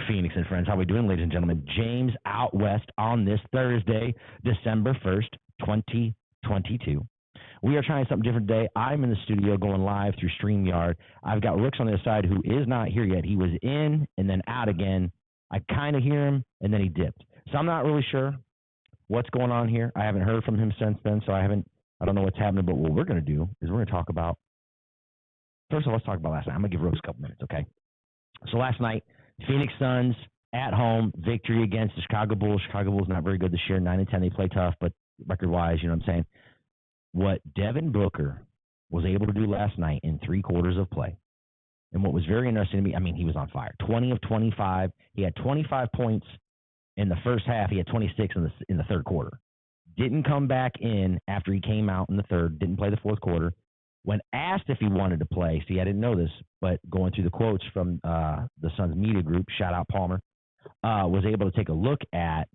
Phoenix and friends. How we doing, ladies and gentlemen? James out west on this Thursday, December 1st, 2022. We are trying something different today. I'm in the studio going live through StreamYard. I've got Rooks on the other side who is not here yet. He was in and then out again. I kind of hear him, and then he dipped. So I'm not really sure what's going on here. I haven't heard from him since then, so I don't know what's happening. But what we're going to do is we're going to talk about, first of all, let's talk about last night. I'm going to give Rooks a couple minutes, okay? So last night, Phoenix Suns at home, victory against the Chicago Bulls. Chicago Bulls not very good this year, 9-10. They play tough, but record-wise, you know what I'm saying? What Devin Booker was able to do last night in 3 quarters of play, and what was very interesting to me, I mean, he was on fire. 20 of 25. He had 25 points in the first half. He had 26 in the third quarter. Didn't come back in after he came out in the third. Didn't play the fourth quarter. When asked if he wanted to play, see, I didn't know this, but going through the quotes from the Suns media group, shout out Palmer, was able to take a look at.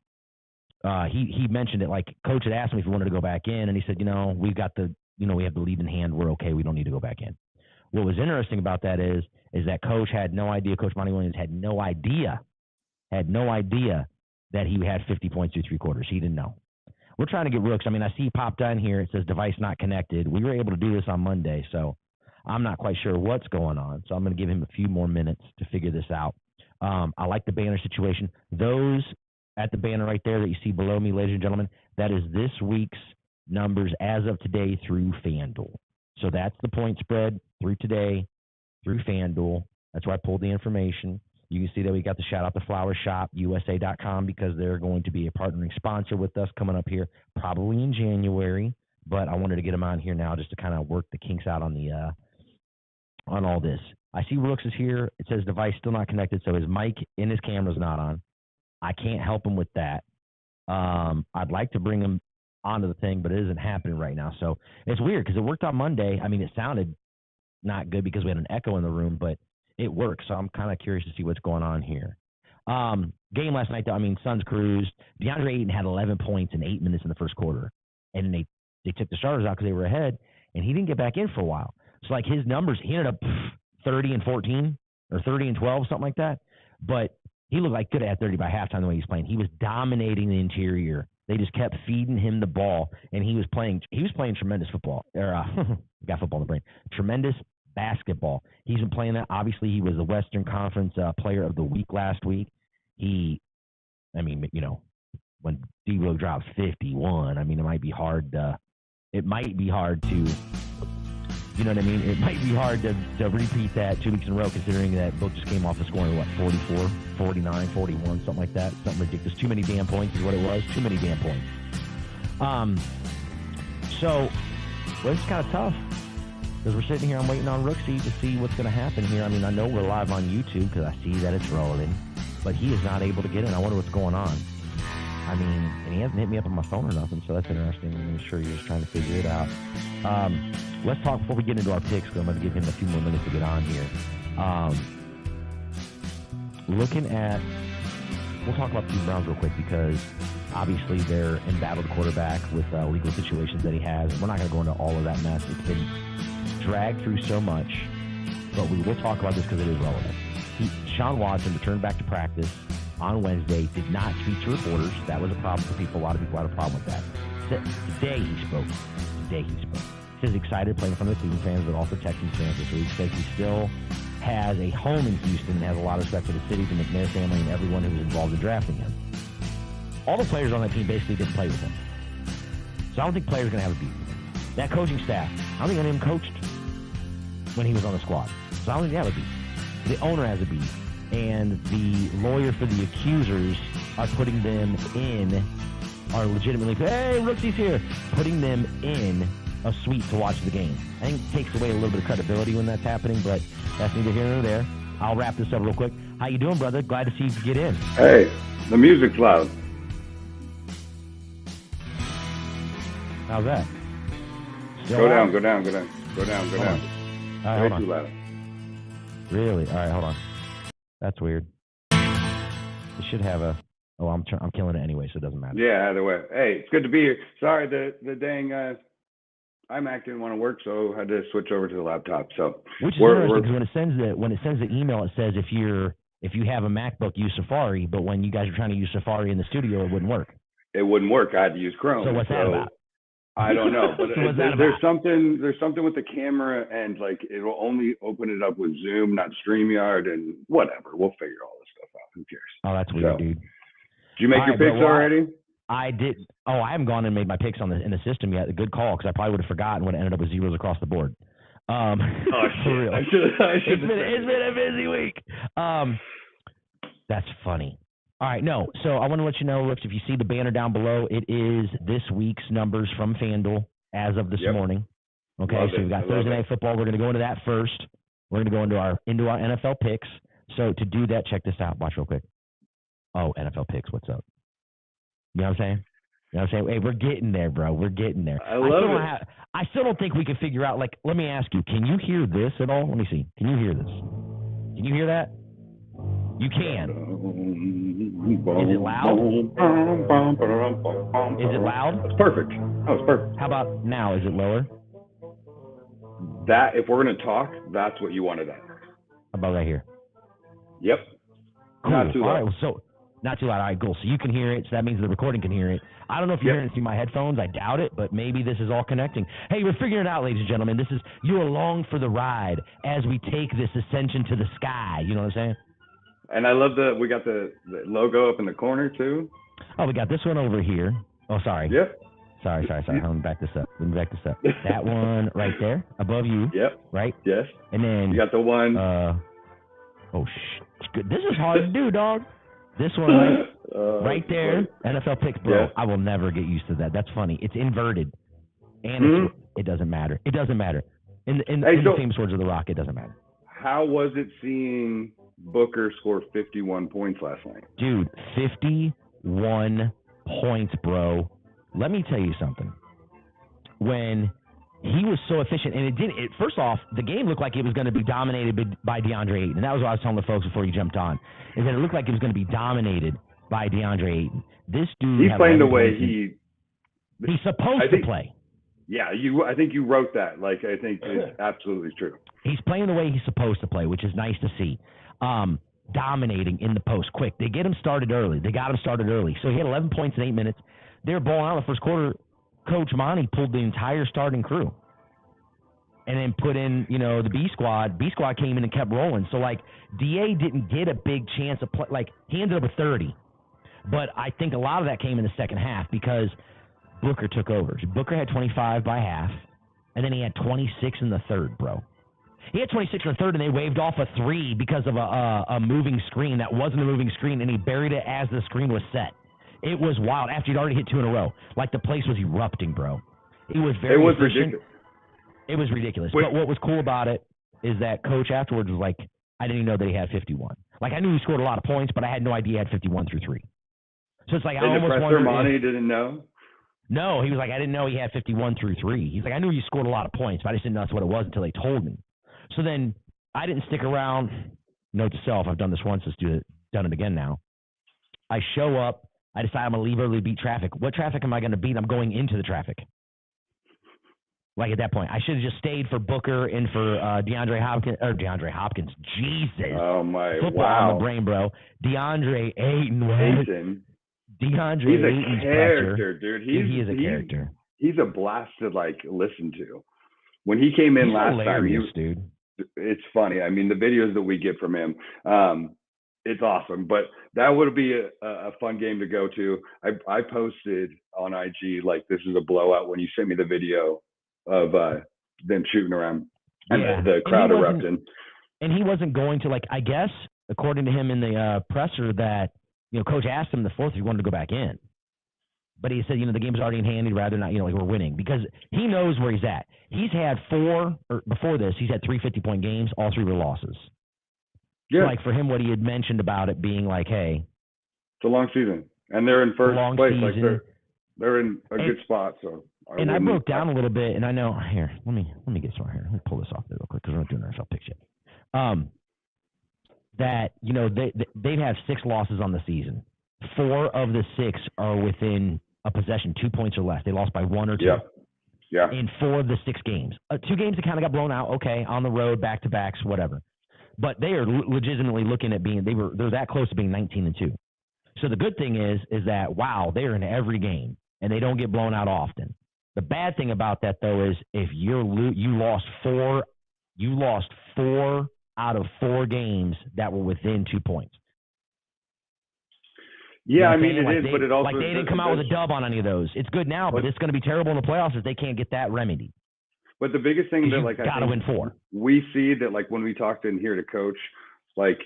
He mentioned it, like coach had asked him if he wanted to go back in, and he said, we have the lead in hand. We're okay. We don't need to go back in. What was interesting about that is that coach had no idea. Coach Monty Williams had no idea that he had 50 points through 3 quarters. He didn't know. We're trying to get Rooks. I mean, I see he popped down here. It says device not connected. We were able to do this on Monday, so I'm not quite sure what's going on. So I'm going to give him a few more minutes to figure this out. I like the banner situation. Those at the banner right there that you see below me, ladies and gentlemen, that is this week's numbers as of today through FanDuel. So that's the point spread through today, through FanDuel. That's where I pulled the information. You can see that we got the shout out to flowershop.usa.com because they're going to be a partnering sponsor with us coming up here probably in January. But I wanted to get them on here now just to kind of work the kinks out on the on all this. I see Rooks is here. It says device still not connected, so his mic and his camera's not on. I can't help him with that. I'd like to bring him onto the thing, but it isn't happening right now. So it's weird because it worked on Monday. I mean, it sounded not good because we had an echo in the room, but it works. So I'm kind of curious to see what's going on here. Game last night, though, I mean, Suns cruised. DeAndre Ayton had 11 points in 8 minutes in the first quarter. And they took the starters out because they were ahead, and he didn't get back in for a while. So, like, his numbers, he ended up 30 and 14 or 30 and 12, something like that. But he looked like good at 30 by halftime the way he's playing. He was dominating the interior. They just kept feeding him the ball, and he was playing tremendous football. Got football in the brain. Tremendous basketball. He's been playing that. Obviously, he was the Western Conference Player of the Week last week. When D-Lo drops 51, I mean, it might be hard to, you know what I mean? It might be hard to repeat that 2 weeks in a row, considering that Book just came off of scoring, 44, 49, 41, something like that. Something ridiculous. Too many damn points is what it was. Too many damn points. It's kind of tough. Because we're sitting here, I'm waiting on Rooksy to see what's going to happen here. I mean, I know we're live on YouTube because I see that it's rolling, but he is not able to get in. I wonder what's going on. I mean, and he hasn't hit me up on my phone or nothing, so that's interesting. I'm sure you're just trying to figure it out. Let's talk before we get into our picks, because I'm going to give him a few more minutes to get on here. We'll talk about the Browns real quick because obviously they're in battle to quarterback with legal situations that he has. We're not going to go into all of that mess. It's been dragged through so much, but we will talk about this because it is relevant. Sean Watson returned back to practice on Wednesday, did not speak to reporters. That was a problem for people. A lot of people had a problem with that. Today he spoke. He says excited playing in front of the Cleveland fans, but also Texans fans this week. Says he still has a home in Houston and has a lot of respect for the city, the McNair family, and everyone who was involved in drafting him. All the players on that team basically didn't play with him. So I don't think players are going to have a beef with him. That coaching staff, I don't think any of them coached when he was on the squad. So I don't think they have a beef. The owner has a beef. And the lawyer for the accusers are putting them in, are legitimately, hey, Rooksy's here, putting them in a suite to watch the game. I think it takes away a little bit of credibility when that's happening, but that's neither here nor there. I'll wrap this up real quick. How you doing, brother? Glad to see you get in. Hey, the music's loud. How's that? Go down. All right, hold on. Too loud. Really? All right, hold on. That's weird. It should have a. Oh, I'm killing it anyway, so it doesn't matter. Yeah, either way. Hey, it's good to be here. Sorry, the dang iMac didn't want to work, so I had to switch over to the laptop. So which is interesting because when it sends the email, it says if if you have a MacBook, use Safari, but when you guys are trying to use Safari in the studio, it wouldn't work. It wouldn't work. I had to use Chrome. So what's that about? I don't know, but So there's something with the camera, and like it'll only open it up with Zoom, not StreamYard, and whatever. We'll figure all this stuff out. Who cares? Oh, that's weird, dude. Did you make your picks already? I did. Oh, I haven't gone and made my picks in the system yet. A good call, because I probably would have forgotten when it ended up with zeros across the board. Oh shit! For real. It's been a busy week. That's funny. All right, no. So I want to let you know, Rooks, if you see the banner down below, it is this week's numbers from FanDuel as of this morning. Okay, so we've got Thursday Night Football. We're going to go into that first. We're going to go into our NFL picks. So to do that, check this out. Watch real quick. Oh, NFL picks. What's up? You know what I'm saying? You know what I'm saying? Hey, we're getting there, bro. We're getting there. I still don't think we can figure out, like, let me ask you, can you hear this at all? Let me see. Can you hear this? Can you hear that? You can. Is it loud? Is it loud? That's perfect. That was perfect. How about now? Is it lower? That, if we're going to talk, that's what you wanted at. How about right here? Yep. Cool. Not too loud. All right, well, so not too loud. All right, cool. So you can hear it, so that means the recording can hear it. I don't know if you're hearing it through my headphones. I doubt it, but maybe this is all connecting. Hey, we're figuring it out, ladies and gentlemen. You're along for the ride as we take this ascension to the sky. You know what I'm saying? And I love we got the logo up in the corner too. Oh, we got this one over here. Oh, sorry. Yep. Sorry. Let me back this up. That one right there above you. Yep. Right? Yes. And then you got the one. This is hard to do, dog. This one right there, NFL picks, bro. Yeah. I will never get used to that. That's funny. It's inverted, and it doesn't matter. It doesn't matter. In the famous words of The Rock, it doesn't matter. How was it seeing Booker score 51 points last night? Dude, 51 points, bro. Let me tell you something. When he was so efficient, and first off, the game looked like it was going to be dominated by DeAndre Ayton. And that was what I was telling the folks before you jumped on, is that it looked like it was going to be dominated by DeAndre Ayton. This dude, he's playing the way he's supposed to play. Yeah, I think you wrote that. Like, I think it's absolutely true. He's playing the way he's supposed to play, which is nice to see. Dominating in the post quick. They got him started early. So he had 11 points in 8 minutes. They were balling out in the first quarter. Coach Monty pulled the entire starting crew and then put in, the B squad. B squad came in and kept rolling. So, like, DA didn't get a big chance of play. Like, he ended up with 30. But I think a lot of that came in the second half because Booker took over. Booker had 25 by half, and then he had 26 in the third, bro. He had 26 in the third, and they waved off a three because of a moving screen that wasn't a moving screen, and he buried it as the screen was set. It was wild after he'd already hit two in a row. Like, the place was erupting, bro. It was very efficient. Ridiculous. It was ridiculous. But what was cool about it is that Coach afterwards was like, I didn't even know that he had 51. Like, I knew he scored a lot of points, but I had no idea he had 51 through three. So it's like, I almost wondered Monty didn't know? No, he was like, I didn't know he had 51 through three. He's like, I knew he scored a lot of points, but I just didn't know that's what it was until they told me. So then I didn't stick around. Note to self, I've done this once. Done it again now. I show up. I decide I'm going to leave early to beat traffic. What traffic am I going to beat? I'm going into the traffic. Like, at that point, I should have just stayed for Booker and for DeAndre Hopkins. Jesus. Oh, my, Football on the brain, bro. DeAndre Ayton. DeAndre Ayton's character, dude. He is a character. He's a blast to, like, listen to. When he came in last time, dude. It's funny. I mean, the videos that we get from him, it's awesome. But that would be a fun game to go to. I posted on IG, like, this is a blowout when you sent me the video of them shooting around and the crowd erupting. And he wasn't going to, like, I guess, according to him in the presser, that, Coach asked him in the fourth if he wanted to go back in. But he said, the game's already in hand. He'd rather not, like, we're winning. Because he knows where he's at. He's had before this, he's had 3 50-point games. All 3 were losses. Yeah. So, like, for him, what he had mentioned about it being like, hey. It's a long season. And they're in first place. Like, they're in a good spot. So. I broke down a little bit, and I know, here, let me get started here. Let me pull this off there real quick because we're not doing our NFL picks yet. That, they've had 6 losses on the season. 4 of the 6 are within a possession, 2 points or less. They lost by 1 or 2. Yeah. In 4 of the 6 games. 2 games that kind of got blown out, okay, on the road, back-to-backs, whatever. but they are legitimately looking at they're that close to being 19-2. So the good thing is that, wow, they're in every game and they don't get blown out often. The bad thing about that, though, is if you lost four out of 4 games that were within 2 points. Yeah, you know I mean, it is, but it also... Like, they didn't come out with a dub on any of those. It's good now, but it's going to be terrible in the playoffs if they can't get that remedy. But the biggest thing that, like, got to win 4. We see that, like, when we talked in here to coach, like,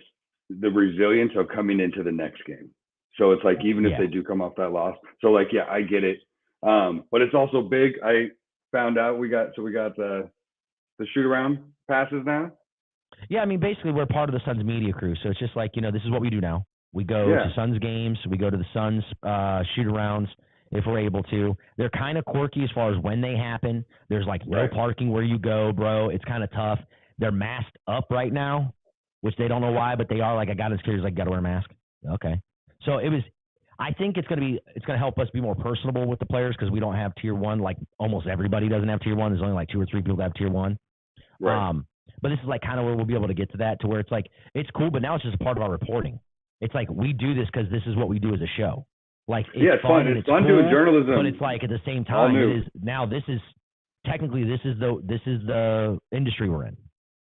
the resilience of coming into the next game. So it's like, even if they do come off that loss. So, like, yeah, I get it. But it's also big. I found out we got the shoot-around passes now. Yeah, I mean, basically, we're part of the Suns media crew. So it's just like, this is what we do now. We go to Suns games. We go to the Suns shoot-arounds if we're able to. They're kind of quirky as far as when they happen. There's, like, no parking where you go, bro. It's kind of tough. They're masked up right now, which they don't know why, but they are. Like, I got as curious, like, got to wear a mask. Okay. So I think it's going to help us be more personable with the players because we don't have tier 1. Like, almost everybody doesn't have tier 1. There's only like 2 or 3 people that have tier 1. Right. But this is like kind of where we'll be able to get to that, to where it's like, it's cool, but now it's just a part of our reporting. It's like, we do this because this is what we do as a show. Like, it's fun. It's fun doing journalism. But it's like, at the same time, this is the industry we're in.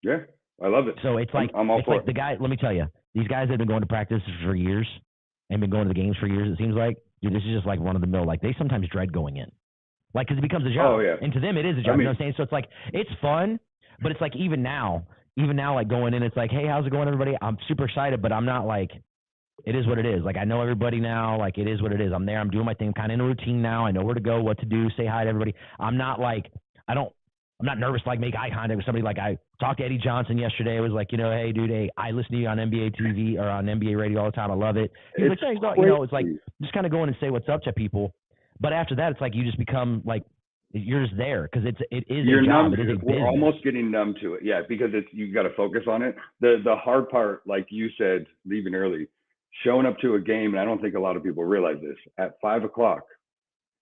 Yeah, I love it. So it's like, I'm all for it. The guy, let me tell you, these guys have been going to practice for years and been going to the games for years, it seems like. Dude, this is just like run of the mill. Like, they sometimes dread going in. Like, because it becomes a job. Oh, yeah. And to them, it is a job. You know what I'm saying? So it's like, it's fun, but it's like, even now, like, going in, it's like, hey, how's it going, everybody? I'm super excited, but I'm not like, it is what it is. Like, I know everybody now. Like, it is what it is. I'm there. I'm doing my thing. I'm kind of in a routine now. I know where to go, what to do, say hi to everybody. I'm not like, I'm not nervous to, like, make eye contact with somebody. Like, I talked to Eddie Johnson yesterday. I was like, hey, dude, hey, I listen to you on NBA TV or on NBA radio all the time. I love it. He's like, thanks. It's like, just kind of go in and say what's up to people. But after that, it's like, you just become like, you're just there because it is a job. It is a business. We're almost getting numb to it. Yeah, because you got to focus on it. The hard part, like you said, leaving early, showing up to a game, and I don't think a lot of people realize this, at 5 o'clock,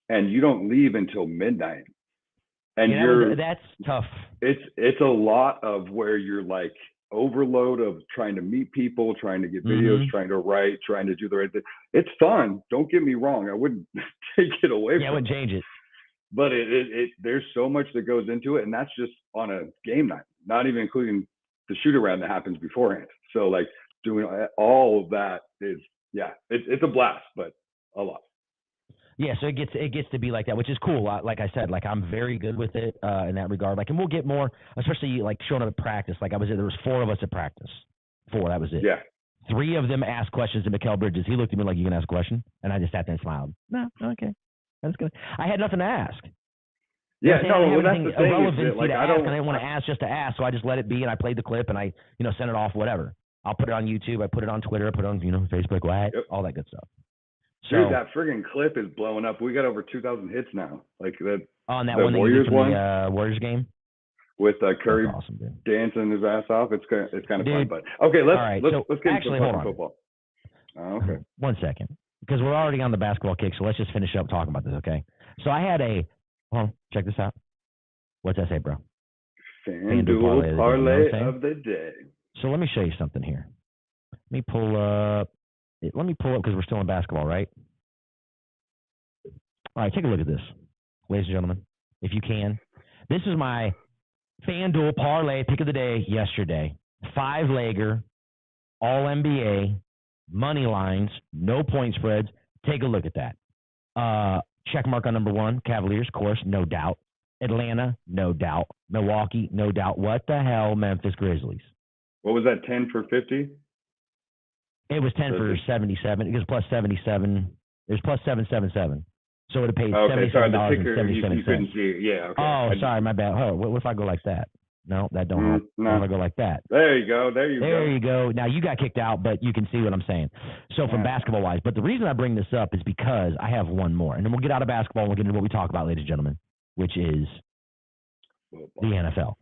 and you don't leave until midnight. And that's tough. It's a lot of where you're like overload of trying to meet people, trying to get videos, trying to write, trying to do the right thing. It's fun. Don't get me wrong. I wouldn't take it away. Yeah, I wouldn't change it. But there's so much that goes into it, and that's just on a game night, not even including the shoot around that happens beforehand. So like doing all of that is, it's a blast, but a lot. Yeah, so it gets to be like that, which is cool. Like I said, like, I'm very good with it in that regard. Like, and we'll get more, especially like showing up at practice. Like, there was 4 of us at practice. 4, that was it. Yeah. 3 of them asked questions to Mikal Bridges. He looked at me like, you can ask a question? And I just sat there and smiled. No, okay. That's good. I had nothing to ask. Yeah, no, that's the thing. Relevancy to ask, I didn't want to ask just to ask, so I just let it be, and I played the clip, and I, sent it off, whatever. I'll put it on YouTube, I put it on Twitter, I put it on, Facebook, all that good stuff. So, dude, that friggin' clip is blowing up. We got over 2,000 hits now. Like that. On that the one that Warriors you did from the Warriors game? With Curry awesome, dancing his ass off. It's kind of fun. But okay, let's get into hold on. football. Okay. 1 second, because we're already on the basketball kick, so let's just finish up talking about this, okay? So I had check this out. What's that say, bro? FanDuel parlay of the day. So let me show you something here. Let me pull up because we're still in basketball, right? All right, take a look at this, ladies and gentlemen, if you can. This is my FanDuel parlay pick of the day yesterday. 5-legger, all NBA, money lines, no point spreads. Take a look at that. Check mark on number 1, Cavaliers, of course, no doubt. Atlanta, no doubt. Milwaukee, no doubt. What the hell, Memphis Grizzlies? What was that, 10 for 50? It was 10 for 77. It was plus 77. It was plus 777. So it would have paid $77.77. You couldn't see it. Yeah. Okay. Oh, sorry, my bad. Oh, what if I go like that? No, that don't help. No. What if I go like that? There you go. There you go. Now, you got kicked out, but you can see what I'm saying. So from basketball-wise. But the reason I bring this up is because I have one more. And then we'll get out of basketball and we'll get into what we talk about, ladies and gentlemen, which is the NFL.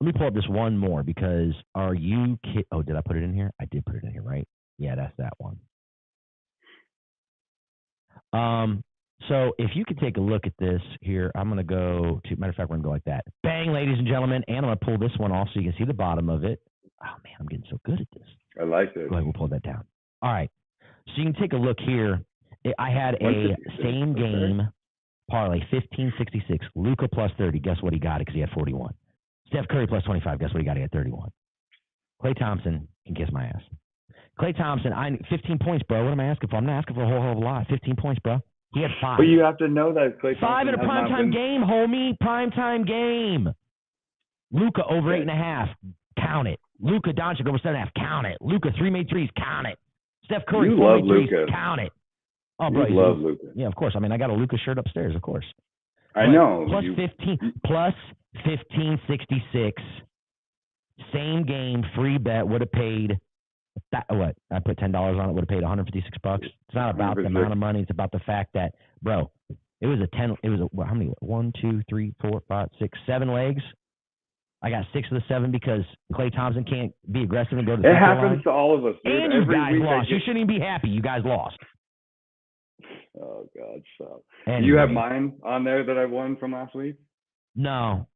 Let me pull up this one more because did I put it in here? I did put it in here, right? Yeah, that's that one. So if you could take a look at this here, I'm going to go to, matter of fact, we're going to go like that. Bang, ladies and gentlemen. And I'm going to pull this one off so you can see the bottom of it. Oh, man, I'm getting so good at this. I like this. Go ahead, we'll pull that down. All right. So you can take a look here. I had a same game parlay, 15-66. Luka plus 30. Guess what he got because he had 41. Steph Curry plus 25. Guess what he got? He had 31. Klay Thompson can kiss my ass. Klay Thompson, 15 points, bro. What am I asking for? I'm not asking for a whole hell of a lot. 15 points, bro. He had 5. But you have to know that Klay Thompson 5 in a primetime game, homie. Primetime game. Luka over 8.5. Count it. Luka Doncic over 7.5. Count it. Luka 3 made threes. Count it. Steph Curry 4 made threes. Count it. Oh, bro, you love Luka. Yeah, of course. I mean, I got a Luka shirt upstairs, of course. I know. Plus 1566. Same game, free bet, would have paid what? I put $10 on it, would have paid $156. It's not about the amount of money. It's about the fact that, bro, it was how many? 1, 2, 3, 4, 5, 6, 7 legs. I got 6 of the 7 because Klay Thompson can't be aggressive and go to the It happens to all of us, dude. And you guys lost. You shouldn't even be happy. You guys lost. Oh, God, so. Anyway. Do you have mine on there that I won from last week? No.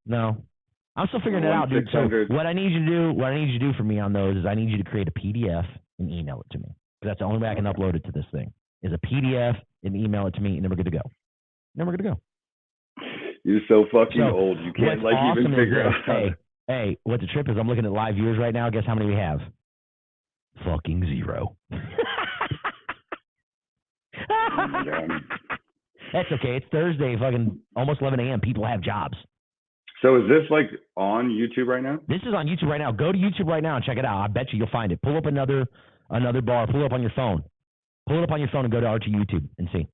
I'm still figuring it out, dude. So what I need you to do for me on those is I need you to create a PDF and email it to me. Because that's the only way I can upload it to this thing. Is a PDF and email it to me, and then we're good to go. You're so fucking old. You can't even figure out. Hey, what the trip is, I'm looking at live viewers right now. Guess how many we have? Fucking 0. That's okay. It's Thursday, fucking almost 11 a.m. People have jobs. So is this like on YouTube right now? This is on YouTube right now. Go to YouTube right now and check it out. I bet you'll find it. Pull up another bar. Pull it up on your phone. Pull it up on your phone and go to R2 YouTube and see.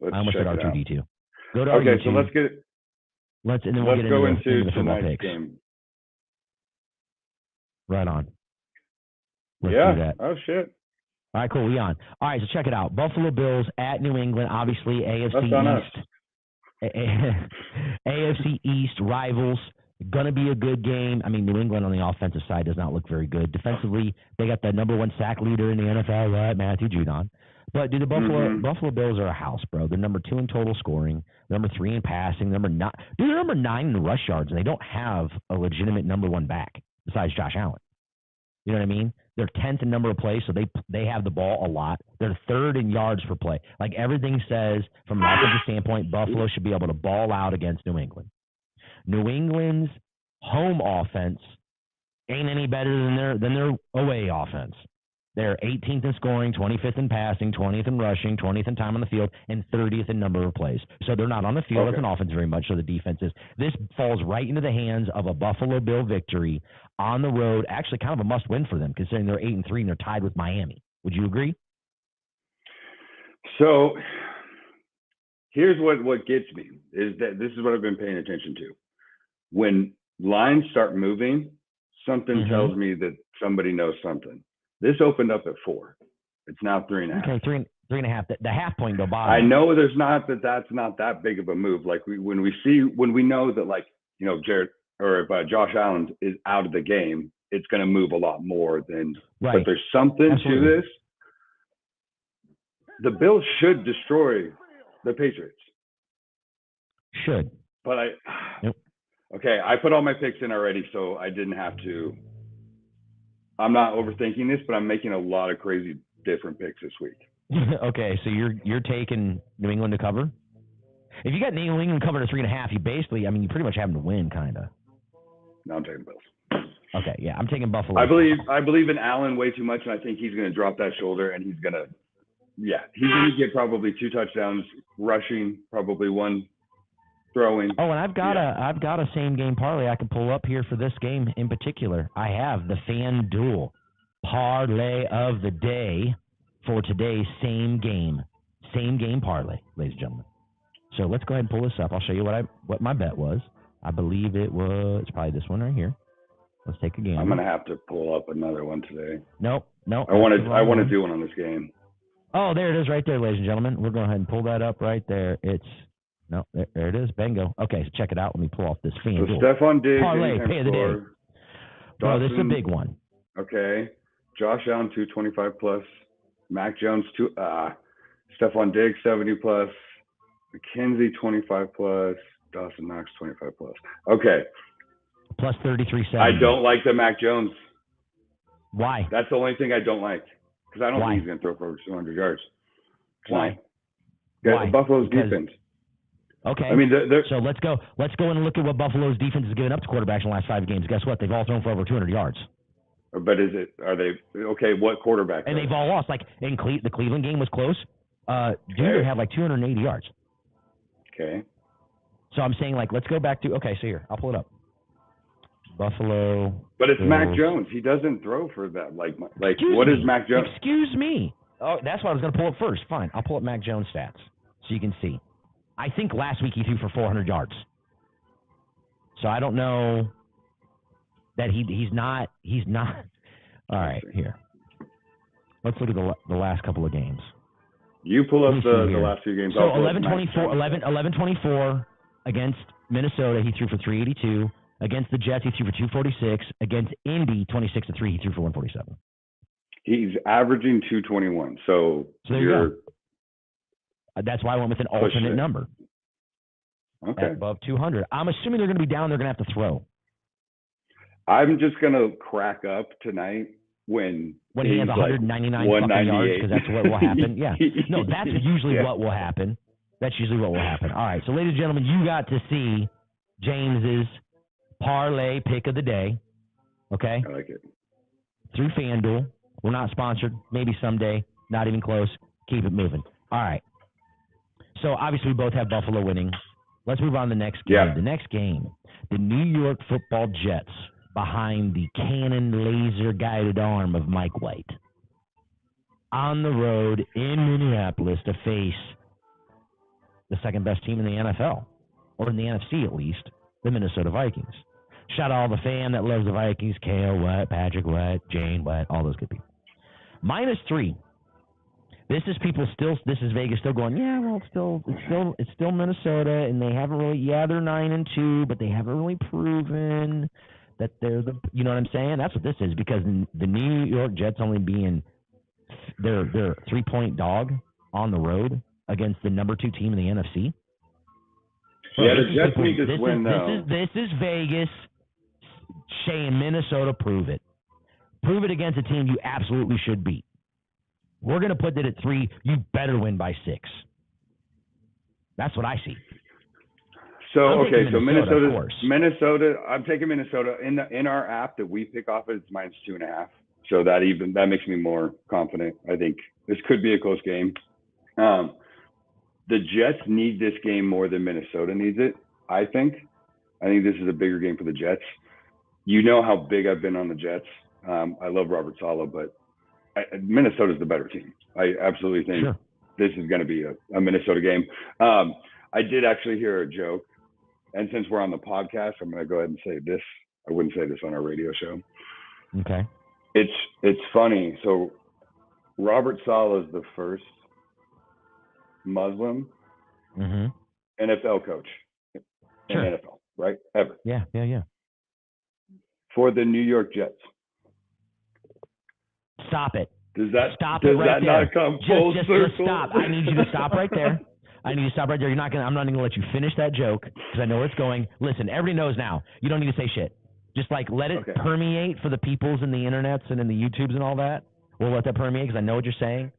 I almost said R2D2. Go to R2. Okay, so let's get. Let's go into tonight's game. Right on. Let's do that. Oh shit. All right, cool. We on. All right, so check it out. Buffalo Bills at New England. Obviously, AFC East. AFC East rivals. Gonna be a good game. I mean, New England on the offensive side does not look very good. Defensively, they got the #1 sack leader in the NFL, right, Matthew Judon. But dude, the Buffalo Bills are a house, bro. They're number 2 in total scoring, number 3 in passing, they're number 9 in rush yards, and they don't have a legitimate #1 back besides Josh Allen. You know what I mean? They're 10th in number of plays, so they have the ball a lot. They're 3rd in yards per play. Like everything says, from an offensive standpoint, Buffalo should be able to ball out against New England. New England's home offense ain't any better than their away offense. They're 18th in scoring, 25th in passing, 20th in rushing, 20th in time on the field, and 30th in number of plays. So they're not on the field as an offense very much, so the defense is. This falls right into the hands of a Buffalo Bill victory on the road. Actually, kind of a must-win for them, considering they're 8-3 and they're tied with Miami. Would you agree? So here's what gets me, is that this is what I've been paying attention to. When lines start moving, something tells me that somebody knows something. This opened up at 4. It's now 3.5. Okay, 3.5. The half point go by. I know that's not that big of a move. Like when we know that, like, you know, Jared or if Josh Allen is out of the game, it's going to move a lot more than. Right. But there's something to this. The Bills should destroy the Patriots. Should. But okay, I put all my picks in already, so I didn't have to. I'm not overthinking this, but I'm making a lot of crazy different picks this week. Okay, so you're taking New England to cover? If you got New England covered at 3.5, you pretty much have them to win, kind of. No, I'm taking Bills. Okay, yeah, I'm taking Buffalo. I believe in Allen way too much, and I think he's going to drop that shoulder, and he's going to get probably 2 touchdowns, rushing, probably 1 throwing. Oh, and I've got a same game parlay I can pull up here for this game in particular. I have the FanDuel parlay of the day for today's same game parlay, ladies and gentlemen. So let's go ahead and pull this up. I'll show you what my bet was. I believe it's probably this one right here. Let's take a game. I'm gonna have to pull up another one today. Nope. I want to do one on this game. Oh, there it is right there, ladies and gentlemen. We're going ahead and pull that up right there. There it is. Bingo. Okay, so check it out. Let me pull off this FanDuel. So Stephon Diggs, parlay, pay of the day. Bro, this is a big one. Okay. Josh Allen, 225 plus. Mac Jones, Stephon Diggs, 70 plus. McKenzie, 25 plus. Dawson Knox, 25 plus. Okay. Plus 33.7. I don't like the Mac Jones. Why? That's the only thing I don't like because I don't Why? think he's going to throw for over 200 yards. Why? Yeah, Buffalo's Because, defense. Okay. I mean, so let's go and look at what Buffalo's defense has given up to quarterbacks in the last 5 games. Guess what? They've all thrown for over 200 yards. But are they okay? What quarterback? And they've all lost. Like in the Cleveland game was close. Denver had like 280 yards. Okay. So I'm saying let's go back to so here I'll pull it up. Buffalo. But it's Bills. Mac Jones. He doesn't throw for that. Excuse what me. is Mac Jones? Excuse me. Oh, that's why I was going to pull it first. Fine, I'll pull up Mac Jones stats so you can see. I think last week he threw for 400 yards. So I don't know that he's not. All right, here. Let's look at the last couple of games. You pull up the last few games. So 11-24 against Minnesota, he threw for 382. Against the Jets, he threw for 246. Against Indy, 26-3, he threw for 147. He's averaging 221. So there you go. That's why I went with an alternate number. Okay. Above 200. I'm assuming they're going to be down. They're going to have to throw. I'm just going to crack up tonight when he has 199 fucking yards, because that's what will happen. Yeah. No, that's usually what will happen. That's usually what will happen. All right. So, ladies and gentlemen, you got to see James's parlay pick of the day. Okay? I like it. Through FanDuel. We're not sponsored. Maybe someday. Not even close. Keep it moving. All right. So, obviously, we both have Buffalo winning. Let's move on to the next game. Yeah. The next game, the New York Football Jets behind the cannon laser-guided arm of Mike White on the road in Minneapolis to face the second-best team in the NFL, or in the NFC at least, the Minnesota Vikings. Shout out all the fan that loves the Vikings, Kale White, Patrick White, Jane White, all those good people. -3. This is Vegas still going, it's still Minnesota, and they haven't really, they're 9-2, but they haven't really proven that they're you know what I'm saying? That's what this is, because the New York Jets only being they're 3-point dog on the road against the number 2 team in the NFC. Yeah, the Jets need this win, though. This is Vegas saying, Minnesota, prove it. Prove it against a team you absolutely should beat. We're going to put it at 3. You better win by 6. That's what I see. So, okay, so Minnesota. I'm taking Minnesota. In our app that we pick off, it's -2.5. So that makes me more confident. I think this could be a close game. The Jets need this game more than Minnesota needs it, I think. I think this is a bigger game for the Jets. You know how big I've been on the Jets. I love Robert Saleh, but Minnesota's the better team. I absolutely think this is going to be a Minnesota game. I did actually hear a joke, and since we're on the podcast, I'm going to go ahead and say this. I wouldn't say this on our radio show. Okay. It's funny. So Robert Saleh is the first Muslim NFL coach in NFL, right? Ever. Yeah. For the New York Jets. Stop it. Does that right not come full circle? Just stop. I need you to stop right there. I'm not even going to let you finish that joke because I know where it's going. Listen, everybody knows now. You don't need to say shit. Just let it permeate for the peoples in the internets and in the YouTubes and all that. We'll let that permeate because I know what you're saying.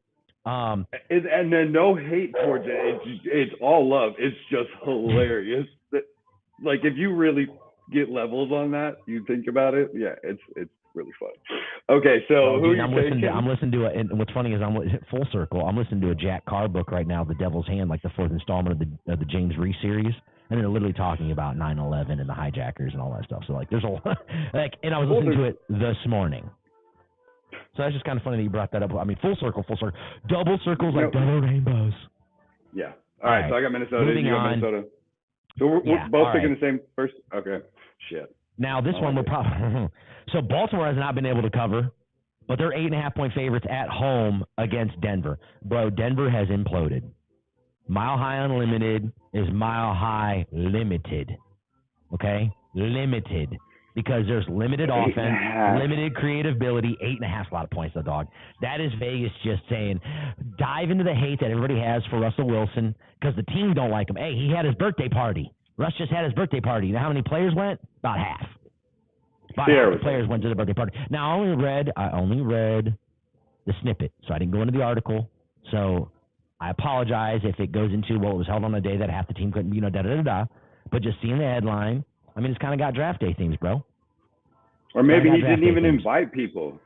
And then no hate towards it. It's all love. It's just hilarious. If you really get levels on that, you think about it. Yeah, it's really fun. Okay, so who are you taking? I'm listening to and what's funny is I'm full circle. I'm listening to a Jack Carr book right now, The Devil's Hand, like the 4th installment of the James Reese series, and they're literally talking about 9/11 and the hijackers and all that stuff. So there's a lot, and I was listening to it this morning. So that's just kind of funny that you brought that up. I mean, full circle, double circles like double rainbows. Yeah. All right. So I got Minnesota. Moving you got on. Minnesota. So we're both picking the same first. Okay. Shit. Now this one we're probably so Baltimore has not been able to cover, but they're 8.5-point favorites at home against Denver. Bro, Denver has imploded. Mile High Unlimited is Mile High Limited. Okay? Limited. Because there's limited offense, limited creative ability. 8.5 is a lot of points, though, dog. That is Vegas just saying, dive into the hate that everybody has for Russell Wilson because the team don't like him. Hey, he had his birthday party. Russ just had his birthday party. You know how many players went? About half. About half the players went to the birthday party. Now, I only read the snippet, so I didn't go into the article. So I apologize if it goes into, well, it was held on a day that half the team couldn't, da-da-da-da. But just seeing the headline, I mean, it's kind of got draft day themes, bro. Or maybe he didn't even invite people.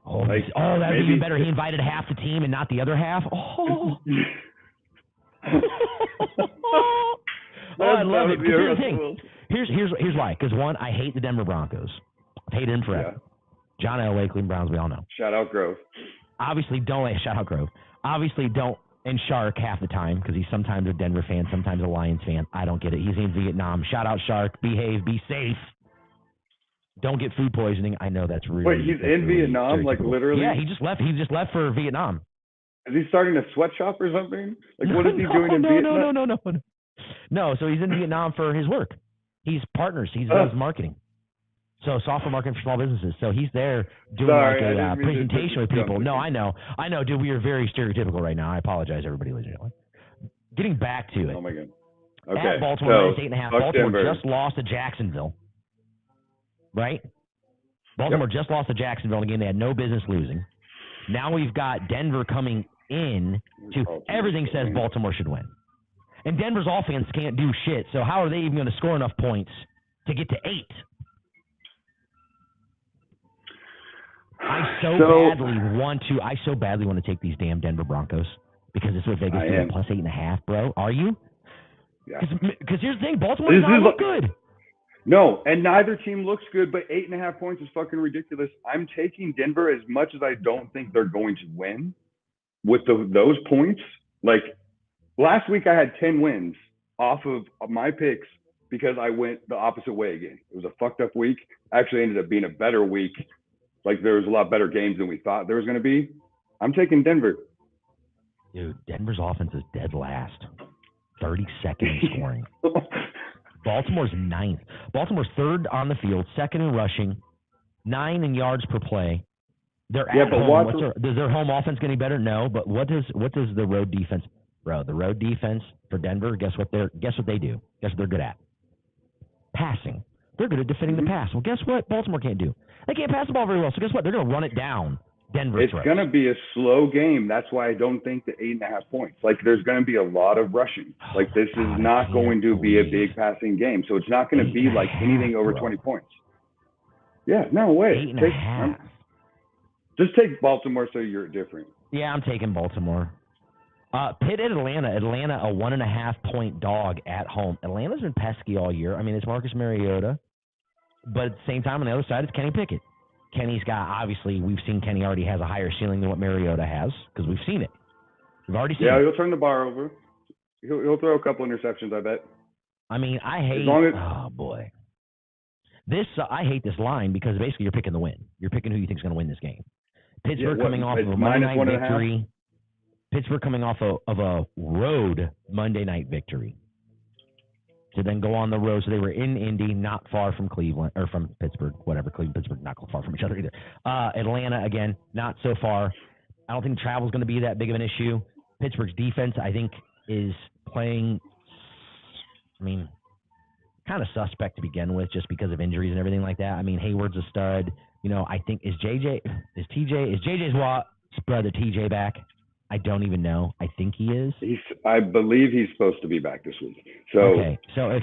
Oh, that'd be even better. He invited half the team and not the other half. Oh. I love it. Here's the thing. Here's why. Because, one, I hate the Denver Broncos. I've hated them forever. Yeah. John Elway, Cleveland Browns, we all know. Shout out Grove. Shout out Grove. Obviously don't, and Shark half the time, because he's sometimes a Denver fan, sometimes a Lions fan. I don't get it. He's in Vietnam. Shout out Shark. Behave. Be safe. Don't get food poisoning. I know that's really. Wait, he's in Vietnam, like literally? Yeah, he just left. He just left for Vietnam. Is he starting a sweatshop or something? Like, what is he doing in Vietnam? No, so he's in Vietnam for his work. He's partners. He does marketing. So software marketing for small businesses. So he's there doing a presentation with people. No, I know, dude. We are very stereotypical right now. I apologize, everybody. Getting back to it. Oh my God. Okay. At Baltimore, so, 8.5. Baltimore just lost to Jacksonville. Right? Baltimore just lost to Jacksonville in a game they had no business losing. Now we've got Denver coming in to everything says Baltimore should win. And Denver's offense can't do shit, so how are they even going to score enough points to get to 8? I so badly want to take these damn Denver Broncos because it's what Vegas doing plus 8.5, bro. Are you? Yeah. Because here's the thing, Baltimore does not look good. No, and neither team looks good, but 8.5 points is fucking ridiculous. I'm taking Denver as much as I don't think they're going to win with those points. Like, last week I had 10 wins off of my picks because I went the opposite way again. It was a fucked up week. Actually ended up being a better week. Like, there was a lot better games than we thought there was going to be. I'm taking Denver. Dude, Denver's offense is dead last. 32nd in scoring. Baltimore's 9th. Baltimore's 3rd on the field, 2nd in rushing, 9 in yards per play. They're at home. Does their home offense get any better? No, but what does the road defense, bro? The road defense for Denver, guess what they do? Guess what they're good at? Passing. They're good at defending the pass. Well, guess what? Baltimore can't do. They can't pass the ball very well. So guess what? They're going to run it down. Denver. It's going to be a slow game. That's why I don't think the 8.5 points. Like, there's going to be a lot of rushing. Like, this is not going to be a big passing game. So it's not going to be like anything over 20 points. Yeah, no way. 8.5. Just take Baltimore so you're different. Yeah, I'm taking Baltimore. Pitt at Atlanta. Atlanta, a 1.5 point dog at home. Atlanta's been pesky all year. I mean, it's Marcus Mariota. But at the same time, on the other side, it's Kenny Pickett. Kenny's got, obviously, we've seen Kenny already has a higher ceiling than what Mariota has because we've seen it. We've already seen it. Yeah, he'll turn the bar over. He'll throw a couple interceptions, I bet. I mean, I hate, oh, boy. I hate this line because basically you're picking the win. You're picking who you think is going to win this game. Pittsburgh coming off of a Monday night victory. Pittsburgh coming off of a road Monday night victory. To then go on the road. So they were in Indy, not far from Cleveland, or from Pittsburgh, whatever. Cleveland, Pittsburgh, not far from each other either. Atlanta, again, not so far. I don't think travel is going to be that big of an issue. Pittsburgh's defense, I think, is playing, kind of suspect to begin with just because of injuries and everything like that. I mean, Hayward's a stud. I think, is JJ's Watt's brother TJ back? I don't even know. I think he is. I believe he's supposed to be back this week. So okay. So if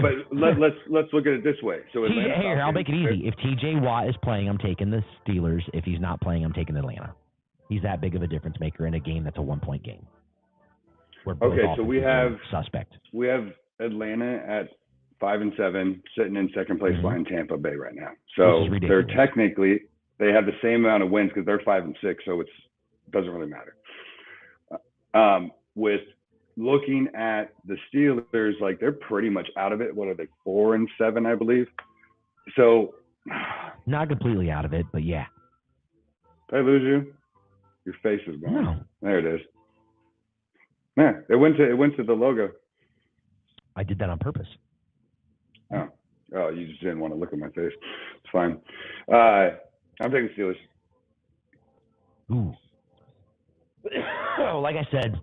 but let's look at it this way. So here, I'll make it easy. If TJ Watt is playing, I'm taking the Steelers. If he's not playing, I'm taking Atlanta. He's that big of a difference maker in a game that's a 1-point game. Okay, so we have suspect. We have Atlanta at 5-7, sitting in second place behind Tampa Bay right now. So they're technically they have the same amount of wins because they're 5-6. So it doesn't really matter. With looking at the Steelers, like they're pretty much out of it. What are they, 4-7, I believe? So not completely out of it, but yeah. Did I lose you? Your face is gone. No. There it is. Yeah, it went to the logo. I did that on purpose. Oh, you just didn't want to look at my face. It's fine. I'm taking Steelers. Ooh. Like I said,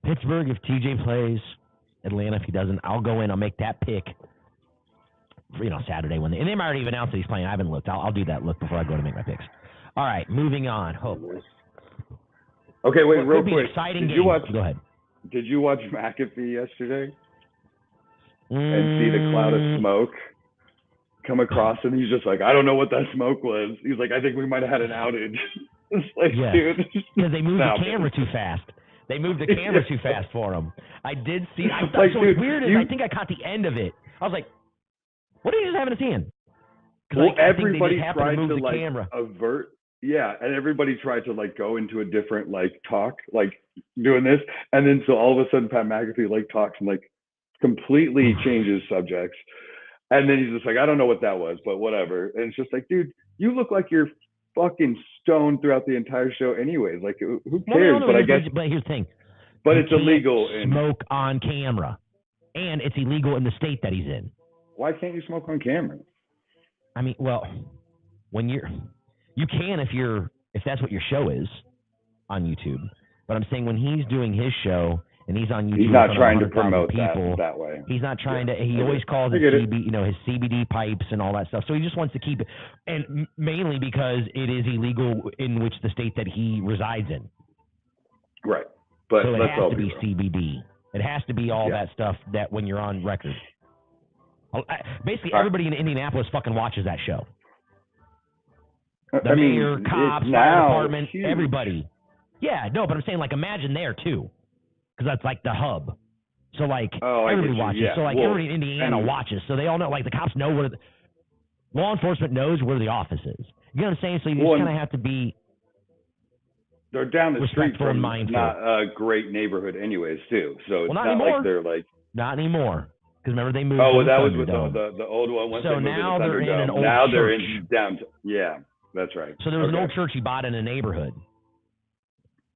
Pittsburgh if TJ plays, Atlanta if he doesn't. I'll go in. I'll make that pick. Saturday and they might already announced that he's playing. I haven't looked. I'll do that look before I go to make my picks. All right, moving on. Okay, wait, real quick. Exciting game. Go ahead. Did you watch McAfee yesterday? And see the cloud of smoke come across him? He's just like, I don't know what that smoke was. He's like, I think we might have had an outage. It's like, dude. Because they moved the camera too fast. They moved the camera too fast for him. I did see. So what's weird is I think I caught the end of it. I was like, what are you just having a scene? Well, everybody tried to like avert. Yeah, and everybody tried to like go into a different like talk, like doing this, and then so all of a sudden Pat McAfee like talks and like completely changes subjects, and then he's just like, I don't know what that was, but whatever. And it's just like, dude, you look like you're fucking stoned throughout the entire show, anyways. Like, who cares? No, but I guess. But here's the thing. But it's illegal. Smoke on camera, and it's illegal in the state that he's in. Why can't you smoke on camera? I mean, well, when you can if that's what your show is on YouTube. But I'm saying when he's doing his show and he's on YouTube, he's not trying to promote people that way. He's not trying to. He always calls it his CBD pipes and all that stuff. So he just wants to keep it, and mainly because it is illegal in which the state that he resides in. Right, but so it has to be CBD. It has to be all that stuff that when you're on record. Basically, everybody in Indianapolis fucking watches that show. The mayor, cops, fire department, everybody. Yeah, no, but I'm saying, like, imagine there, too. Because that's, like, the hub. So, like, everybody watches. Yeah. So, like, everybody in Indiana watches. So they all know, like, the cops know where law enforcement knows where the office is. You know what I'm saying? So you just kind of have to be they're down the street from not a great neighborhood anyways, too. So it's not like they're, like... Not anymore. Because remember, they moved to the was with the old one. Once so now they're in an old Now church. They're in downtown. Yeah, that's right. So there was an old church he bought in a neighborhood.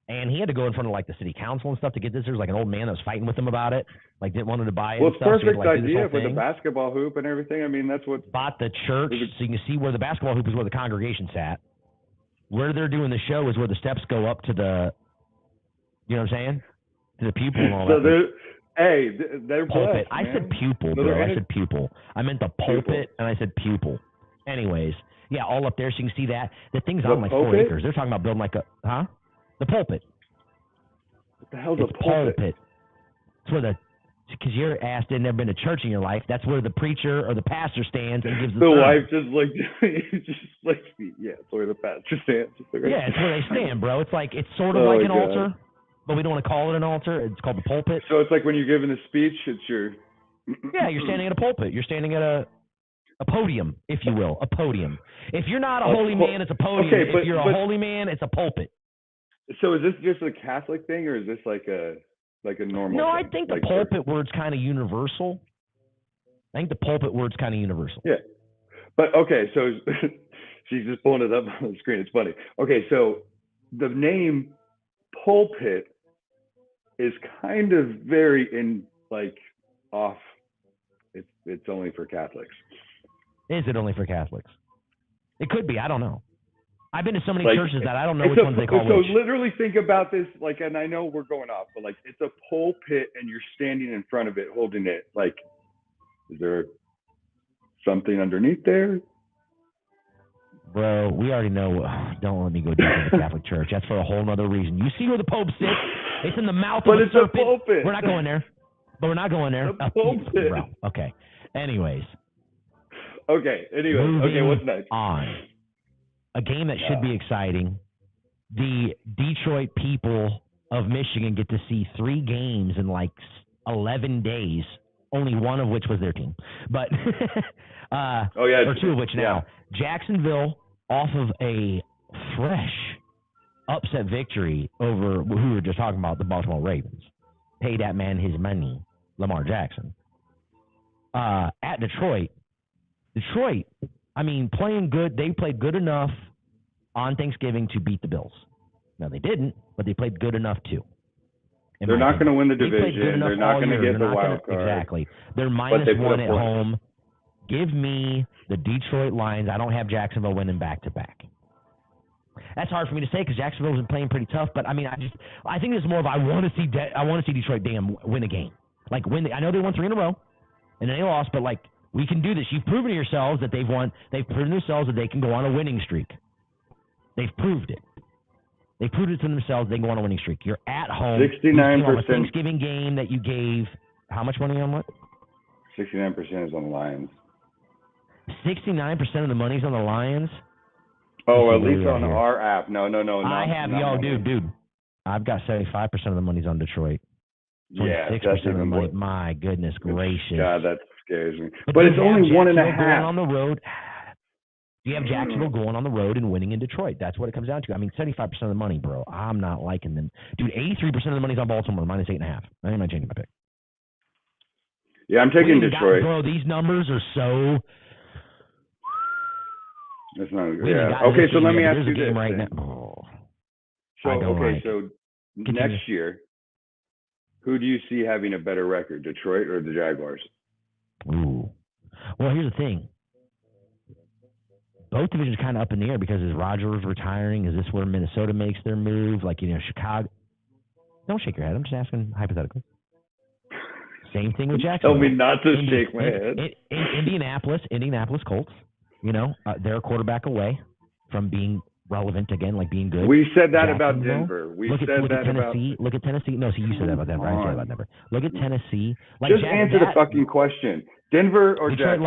And he had to go in front of, like, the city council and stuff to get this. There was, like, an old man that was fighting with him about it. Like, didn't want him to buy it. Well, it's perfect so idea with the basketball hoop and everything. I mean, that's what... Bought the church, so you can see where the basketball hoop is, where the congregation sat. Where they're doing the show is where the steps go up to the... You know what I'm saying? To the pupil and all that. Hey, they're pulpit. Blessed, I said pupil, bro. I said pupil. I meant the pulpit, and I said pupil. Anyways, yeah, all up there, so you can see that. The thing's on like 4 acres. They're talking about building like the pulpit. What the hell's a pulpit? It's where because your ass didn't ever been to church in your life. That's where the preacher or the pastor stands and gives the sermon. wife it's where the pastor stands. Yeah, it's where they stand, bro. It's like, it's sort of like an altar. But we don't want to call it an altar. It's called the pulpit. So it's like when you're giving a speech, it's your... Yeah, you're standing at a pulpit. You're standing at a podium, if you will, a podium. If you're not a holy man, it's a podium. Okay, if you're a holy man, it's a pulpit. So is this just a Catholic thing, or is this like a normal No, thing? I think the pulpit word's kind of universal. I think the pulpit word's kind of universal. Yeah. But, okay, so she's just pulling it up on the screen. It's funny. Okay, so the name pulpit is kind of very off. It's only for Catholics. Is it only for Catholics? It could be. I don't know. I've been to so many churches that I don't know which ones they call which. So literally think about this, and I know we're going off, but it's a pulpit and you're standing in front of it holding it. Is there something underneath there? Bro, we already know. Don't let me go deep into the Catholic Church. That's for a whole other reason. You see where the Pope sits? It's in the mouth of a serpent. But it's a pulpit. We're not going there. But we're not going there. Bro. Okay. Anyways. Okay. Okay, what's next? On. A game that should be exciting. The Detroit people of Michigan get to see 3 games in 11 days. Only one of which was their team. But or 2 of which now. Jacksonville, off of a fresh upset victory over who we were just talking about, the Baltimore Ravens. Pay that man his money, Lamar Jackson. At Detroit, I mean, playing good. They played good enough on Thanksgiving to beat the Bills. Now, they didn't, but they played good enough too. They're not going to win the division. They're not going to get the wild card. Exactly. They're -1 at home. Give me the Detroit Lions. I don't have Jacksonville winning back-to-back. That's hard for me to say because Jacksonville's been playing pretty tough. But I mean, I think it's more of I want to see Detroit win a game. I know they won 3 in a row, and then they lost. But We can do this. You've proven to yourselves that they've won. They've proven themselves that they can go on a winning streak. They've proved it. They proved it to themselves they can go on a winning streak. You're at home. 69%. Thanksgiving game that you gave how much money on what? 69% is on the Lions. 69% of the money's on the Lions? Oh, at least on our app. No. I have, dude. I've got 75% of the money's on Detroit. 26% of the money. My goodness gracious. God, that scares me. But it's only 1.5. On the road. You have Jacksonville going on the road and winning in Detroit. That's what it comes down to. I mean, 75% of the money, bro. I'm not liking them. Dude, 83% of the money's on Baltimore, minus 8.5. I ain't changing my pick. Yeah, I'm taking Detroit. Bro, these numbers are so... That's not good. Yeah. Okay, so let me ask you this. Right now. So next year, who do you see having a better record, Detroit or the Jaguars? Ooh. Well, here's the thing. Both divisions kind of up in the air because is Rodgers retiring? Is this where Minnesota makes their move? Like, Chicago. Don't shake your head. I'm just asking hypothetically. Same thing with Jacksonville. Tell me not to shake my head. Indianapolis Colts. They're a quarterback away from being relevant again, like being good. We said that about Denver. Look at Tennessee. Look at Tennessee. No, see, you said that about Denver. I said that about Denver. Look at Tennessee. Just answer the fucking question. Denver or Detroit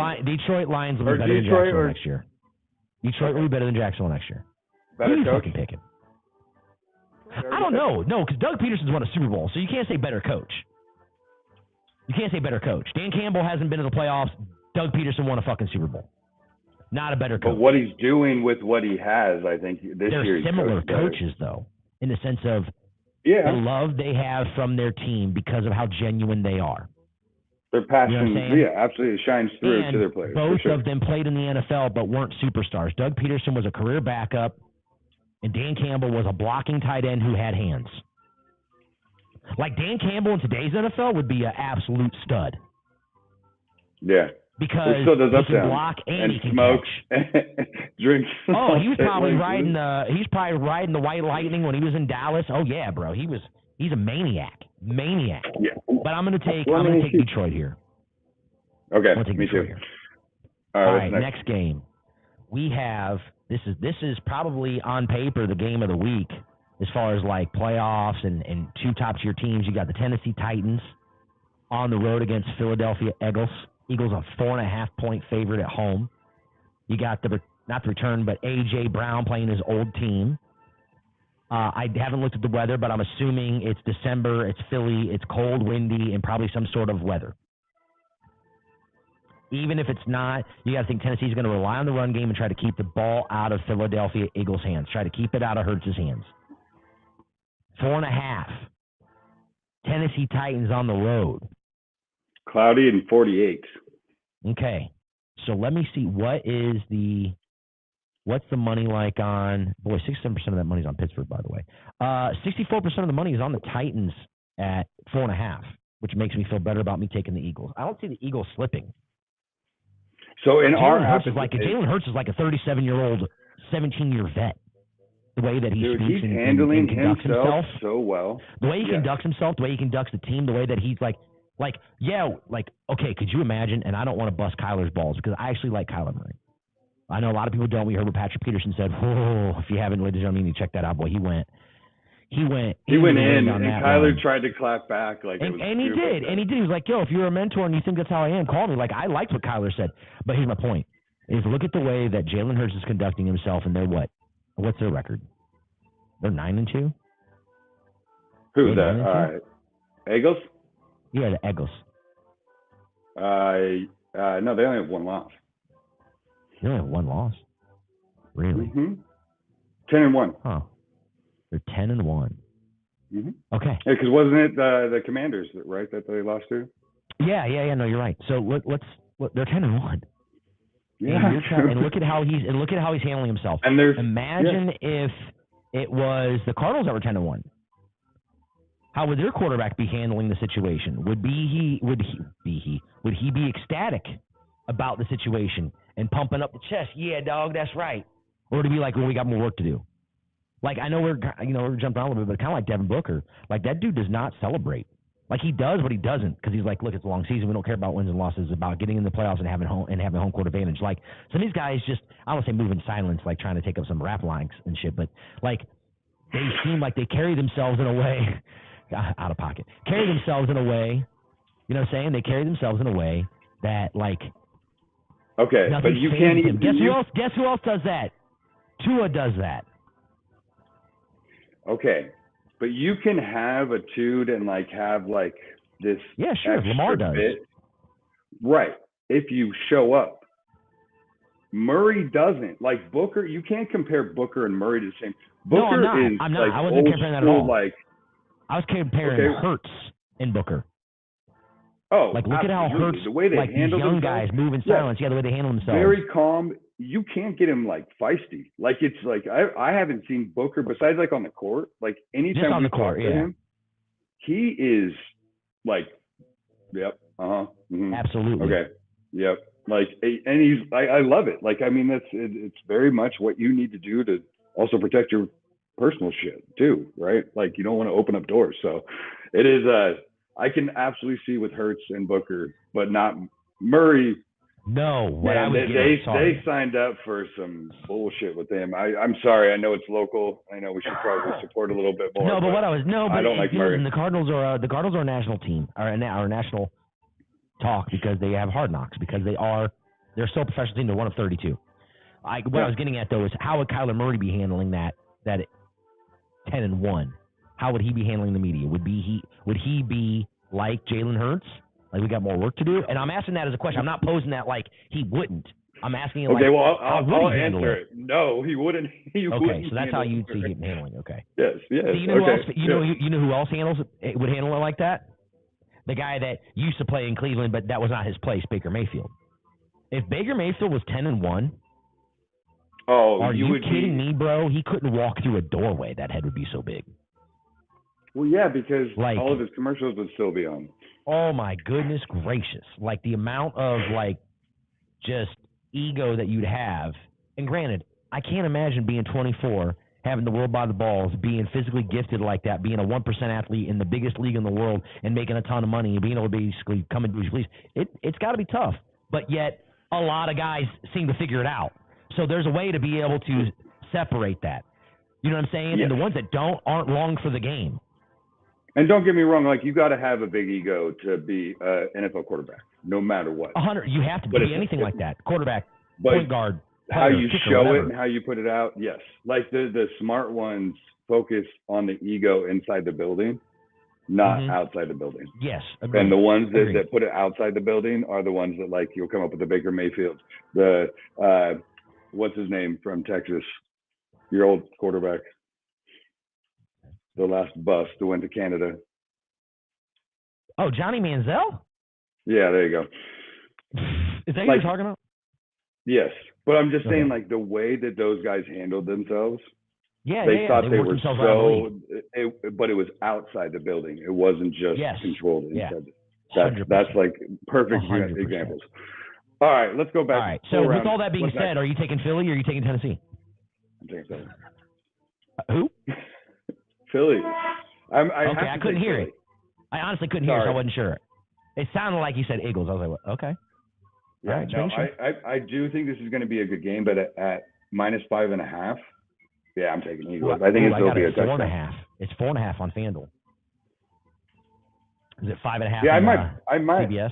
Lions will be better than Jacksonville next year. Detroit will be better than Jacksonville next year. Better Who are you coach? fucking picking? I don't know. No, because Doug Peterson's won a Super Bowl, so you can't say better coach. You can't say better coach. Dan Campbell hasn't been to the playoffs. Doug Peterson won a fucking Super Bowl. Not a better coach. But what he's doing with what he has, I think this year. They're similar coaches, though, in the sense of the love they have from their team because of how genuine they are. Their passion, absolutely shines through to their players. Both of them played in the NFL but weren't superstars. Doug Peterson was a career backup, and Dan Campbell was a blocking tight end who had hands. Like Dan Campbell in today's NFL would be an absolute stud. Yeah. Because he can block and he can smokes, drinks. Oh, he was probably riding the White Lightning when he was in Dallas. Oh yeah, bro. He's a maniac. Yeah. But I'm gonna take Detroit here. Okay. I'm take me Detroit too. Here. All right, next game. We have this is probably on paper the game of the week as far as like playoffs and two top tier teams. You got the Tennessee Titans on the road against Philadelphia Eagles. Eagles a 4.5-point favorite at home. You got not the return, but A.J. Brown playing his old team. I haven't looked at the weather, but I'm assuming it's December, it's Philly, it's cold, windy, and probably some sort of weather. Even if it's not, you got to think Tennessee's going to rely on the run game and try to keep the ball out of Philadelphia Eagles' hands. Try to keep it out of Hurts' hands. 4.5. Tennessee Titans on the road. Cloudy and 48. Okay. So let me see. What's the money like on, 67% of that money is on Pittsburgh, by the way. 64% of the money is on the Titans at 4.5, which makes me feel better about me taking the Eagles. I don't see the Eagles slipping. So in our app, Jalen Hurts is like a 37-year-old, 17-year vet. The way that he speaks he's and handling conducts himself so well. The way he conducts himself, the way he conducts the team, the way that he's okay, could you imagine? And I don't want to bust Kyler's balls because I actually like Kyler Murray. I know a lot of people don't. We heard what Patrick Peterson said. Oh, if you haven't, ladies and gentlemen, you check that out, boy. He went in, and Kyler tried to clap back. And he did. He was like, yo, if you're a mentor and you think that's how I am, call me. Like, I liked what Kyler said. But here's my point. Is look at the way that Jalen Hurts is conducting himself, and they're what? What's their record? They're 9-2? Who's that? Eagles? Yeah, the Eagles. No, they only have one loss. They only have one loss? Really? Mm-hmm. 10-1. Huh. They're 10-1. Mm-hmm. Okay. Yeah, because wasn't it the Commanders, right, that they lost to? Yeah. No, you're right. So they're 10-1. Yeah. And look at how he's handling himself. And imagine if it was the Cardinals that were 10-1. How would their quarterback be handling the situation? Would he be ecstatic about the situation and pumping up the chest? Yeah, dog, that's right. Or would he be like, well, we got more work to do? Like, I know we're jumping around a little bit, but kind of like Devin Booker. Like, that dude does not celebrate. Like, he does, but he doesn't, because he's like, look, it's a long season. We don't care about wins and losses. It's about getting in the playoffs and having home court advantage. Like, some of these guys just, I don't say move in silence, like trying to take up some rap lines and shit, but like, they seem like they carry themselves in a way, out of pocket, carry themselves in a way, you know what I'm saying? They carry themselves in a way that, like, okay, but you can't even. Guess who else does that? Tua does that. Okay, but you can have a dude and like have like this. Yeah, sure. Lamar does. Bit. Right. If you show up, Murray doesn't. Like Booker, you can't compare Booker and Murray to the same. Booker no, I'm not. Is I'm not. Like I wasn't comparing that at all. Like, I was comparing Hurts and Booker. Oh, like look absolutely. At how Hurts, the way they like handle these young themselves, guys move in silence. Yeah, the way they handle themselves. Very calm. You can't get him like feisty. Like it's like I haven't seen Booker besides like on the court. Like anytime on we the court, talk to him, he is like, yep, mm-hmm. Absolutely, okay, yep. Like, and he's I love it. Like I mean, it's very much what you need to do to also protect your personal shit too, right? Like you don't want to open up doors. So it is. I can absolutely see with Hurts and Booker, but not Murray. No, they signed up for some bullshit with him. I'm sorry. I know it's local. I know we should probably support a little bit more. No, but I don't like Murray. The Cardinals are a national team, or a national talk because they have Hard Knocks, because they're still a professional team. They're one of 32. I was getting at though is how would Kyler Murray be handling that 10-1? How would he be handling the media? Would he be like Jalen Hurts? Like we got more work to do? And I'm asking that as a question. I'm not posing that like he wouldn't. I'm asking okay, well, I'll answer it. No, he wouldn't. Okay, so that's how you'd see him handling. Okay. Yes. So you know who else would handle it like that? The guy that used to play in Cleveland, but that was not his place, Baker Mayfield. If Baker Mayfield was 10-1, are you kidding me, bro? He couldn't walk through a doorway. That head would be so big. Well, yeah, because all of his commercials would still be on. Oh my goodness gracious! Like the amount of like just ego that you'd have. And granted, I can't imagine being 24, having the world by the balls, being physically gifted like that, being a 1% athlete in the biggest league in the world, and making a ton of money and being able to basically come and do police. It's got to be tough. But yet, a lot of guys seem to figure it out. So there's a way to be able to separate that. You know what I'm saying? Yes. And the ones that aren't long for the game. And don't get me wrong, like you got to have a big ego to be an NFL quarterback, no matter what. 100. You have to be anything like that. Quarterback, point guard. How you show it and how you put it out, yes. Like the smart ones focus on the ego inside the building, not outside the building. Yes, agreed. And the ones that put it outside the building are the ones that like you'll come up with the Baker Mayfield, the what's his name from Texas, your old quarterback. The last bust that went to Canada. Oh, Johnny Manziel? Yeah, there you go. Is that what you're talking about? Yes. But I'm just saying, like, the way that those guys handled themselves, they thought they were but it was outside the building. It wasn't just controlled inside. That's like perfect 100%. Examples. All right, let's go back. All right, so with all that being said, are you taking Philly or are you taking Tennessee? I'm taking Philly. Who? Philly. I couldn't hear it. I honestly couldn't hear it, so I wasn't sure. It sounded like you said Eagles. I was like, what? Okay. Yeah, right, no, I do think this is going to be a good game, but at -5.5, yeah, I'm taking Eagles. I think it'll be a touchdown. 4.5. It's 4.5 on FanDuel. Is it 5.5? Yeah, I might. CBS?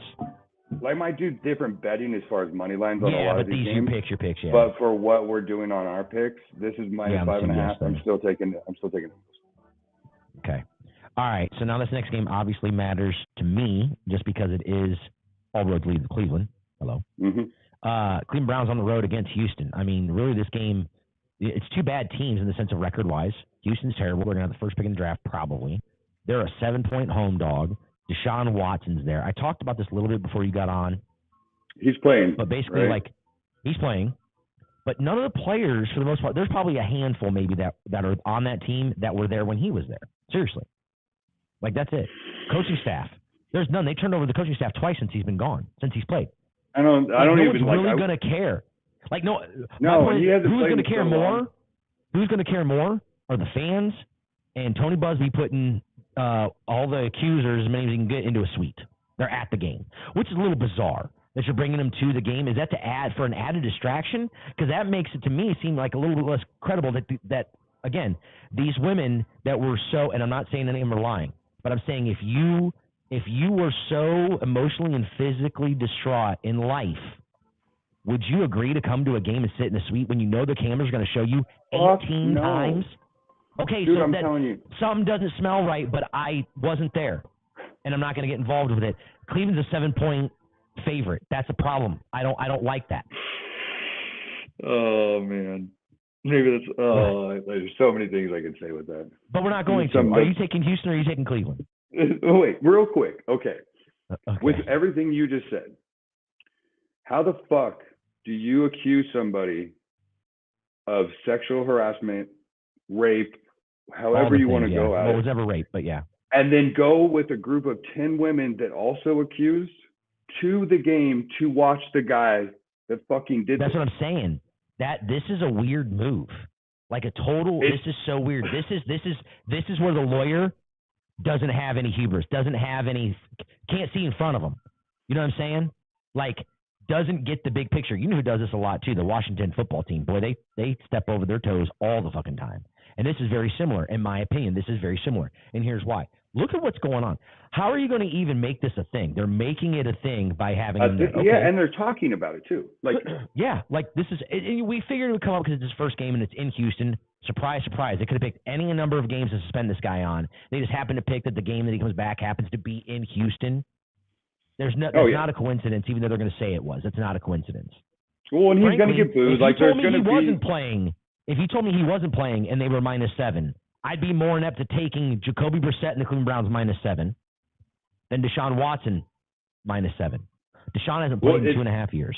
I might do different betting as far as money lines on a lot of these games. Yeah, but your picks, yeah. But for what we're doing on our picks, this is -5.5. I'm still taking it. Okay. All right. So now this next game obviously matters to me just because it is all roads lead to Cleveland. Hello. Cleveland Browns on the road against Houston. I mean, really, this game, it's two bad teams in the sense of record-wise. Houston's terrible. They're going to have the first pick in the draft, probably. They're a 7-point home dog. Deshaun Watson's there. I talked about this a little bit before you got on. He's playing. But basically, he's playing. But none of the players, for the most part, there's probably a handful maybe that are on that team that were there when he was there. Seriously. Like, that's it. Coaching staff. There's none. They turned over the coaching staff twice since he's been gone, since he's played. I don't even like. Really going to care. Like, no. He hasn't who's played going to care so more? Long. Who's going to care more are the fans and Tony Busby putting all the accusers, as many as you can get, into a suite. They're at the game, which is a little bizarre that you're bringing them to the game. Is that to add for an added distraction? Because that makes it, to me, seem like a little bit less credible that again, these women that were so, and I'm not saying any of them are lying, but I'm saying if you were so emotionally and physically distraught in life, would you agree to come to a game and sit in a suite when you know the camera's going to show you 18 times? Okay, dude, so I'm telling you, something doesn't smell right, but I wasn't there, and I'm not going to get involved with it. Cleveland's a 7-point favorite. That's a problem. I don't like that. Oh man, maybe that's. Oh, there's so many things I could say with that. But we're not going to. Are you taking Houston or are you taking Cleveland? Oh, wait, real quick. Okay. Okay. With everything you just said, how the fuck do you accuse somebody of sexual harassment, rape, however you want to go at it? Well, it was never rape, but yeah. And then go with a group of 10 women that also accused to the game to watch the guy that fucking did That's this. what I'm saying. This is a weird move. Like a total. This is so weird. This is where the lawyer doesn't have any hubris, can't see in front of him. You know what I'm saying? Like, doesn't get the big picture. You know who does this a lot too? The Washington football team. Boy, they step over their toes all the fucking time. And this is very similar, in my opinion. This is very similar. And here's why. Look at what's going on. How are you going to even make this a thing? They're making it a thing by having him there. Okay. Yeah, and they're talking about it too. Like, yeah, like this is. We figured it would come up because it's his first game and it's in Houston. Surprise, surprise. They could have picked any number of games to suspend this guy on. They just happened to pick that the game that he comes back happens to be in Houston. That's not a coincidence, even though they're going to say it was. It's not a coincidence. Well, and he's going to get booed. Like, there's going to be. If you told me he wasn't playing and they were -7, I'd be more inept to taking Jacoby Brissett and the Cleveland Browns -7 than Deshaun Watson -7. Deshaun hasn't played in 2.5 years.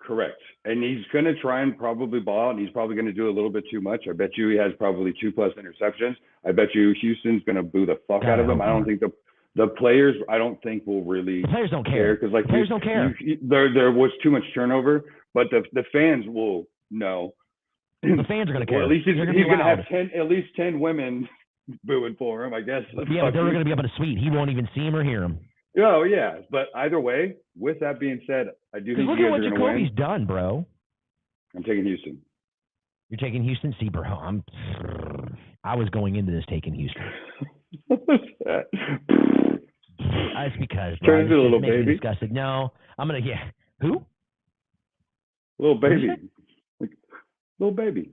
Correct. And he's going to try and probably ball out, and he's probably going to do a little bit too much. I bet you he has probably 2+ interceptions. I bet you Houston's going to boo the fuck out of him. I don't think the players, I don't think will really. The players don't care. Because like, the players don't care. There was too much turnover, but the fans will know. The fans are going to care. Well, at least he's going to have at least 10 women booing for him, I guess. Yeah, but they're going to be up in a suite. He won't even see him or hear him. Oh, yeah. But either way, with that being said, I do think you guys are going to win. Look at what Jacoby's done, bro. I'm taking Houston. You're taking Houston? See, bro, I was going into this taking Houston. What's that? That's because, bro, turns into a little baby. Disgusted. No, I'm going to, yeah. Who? Little baby. Little baby.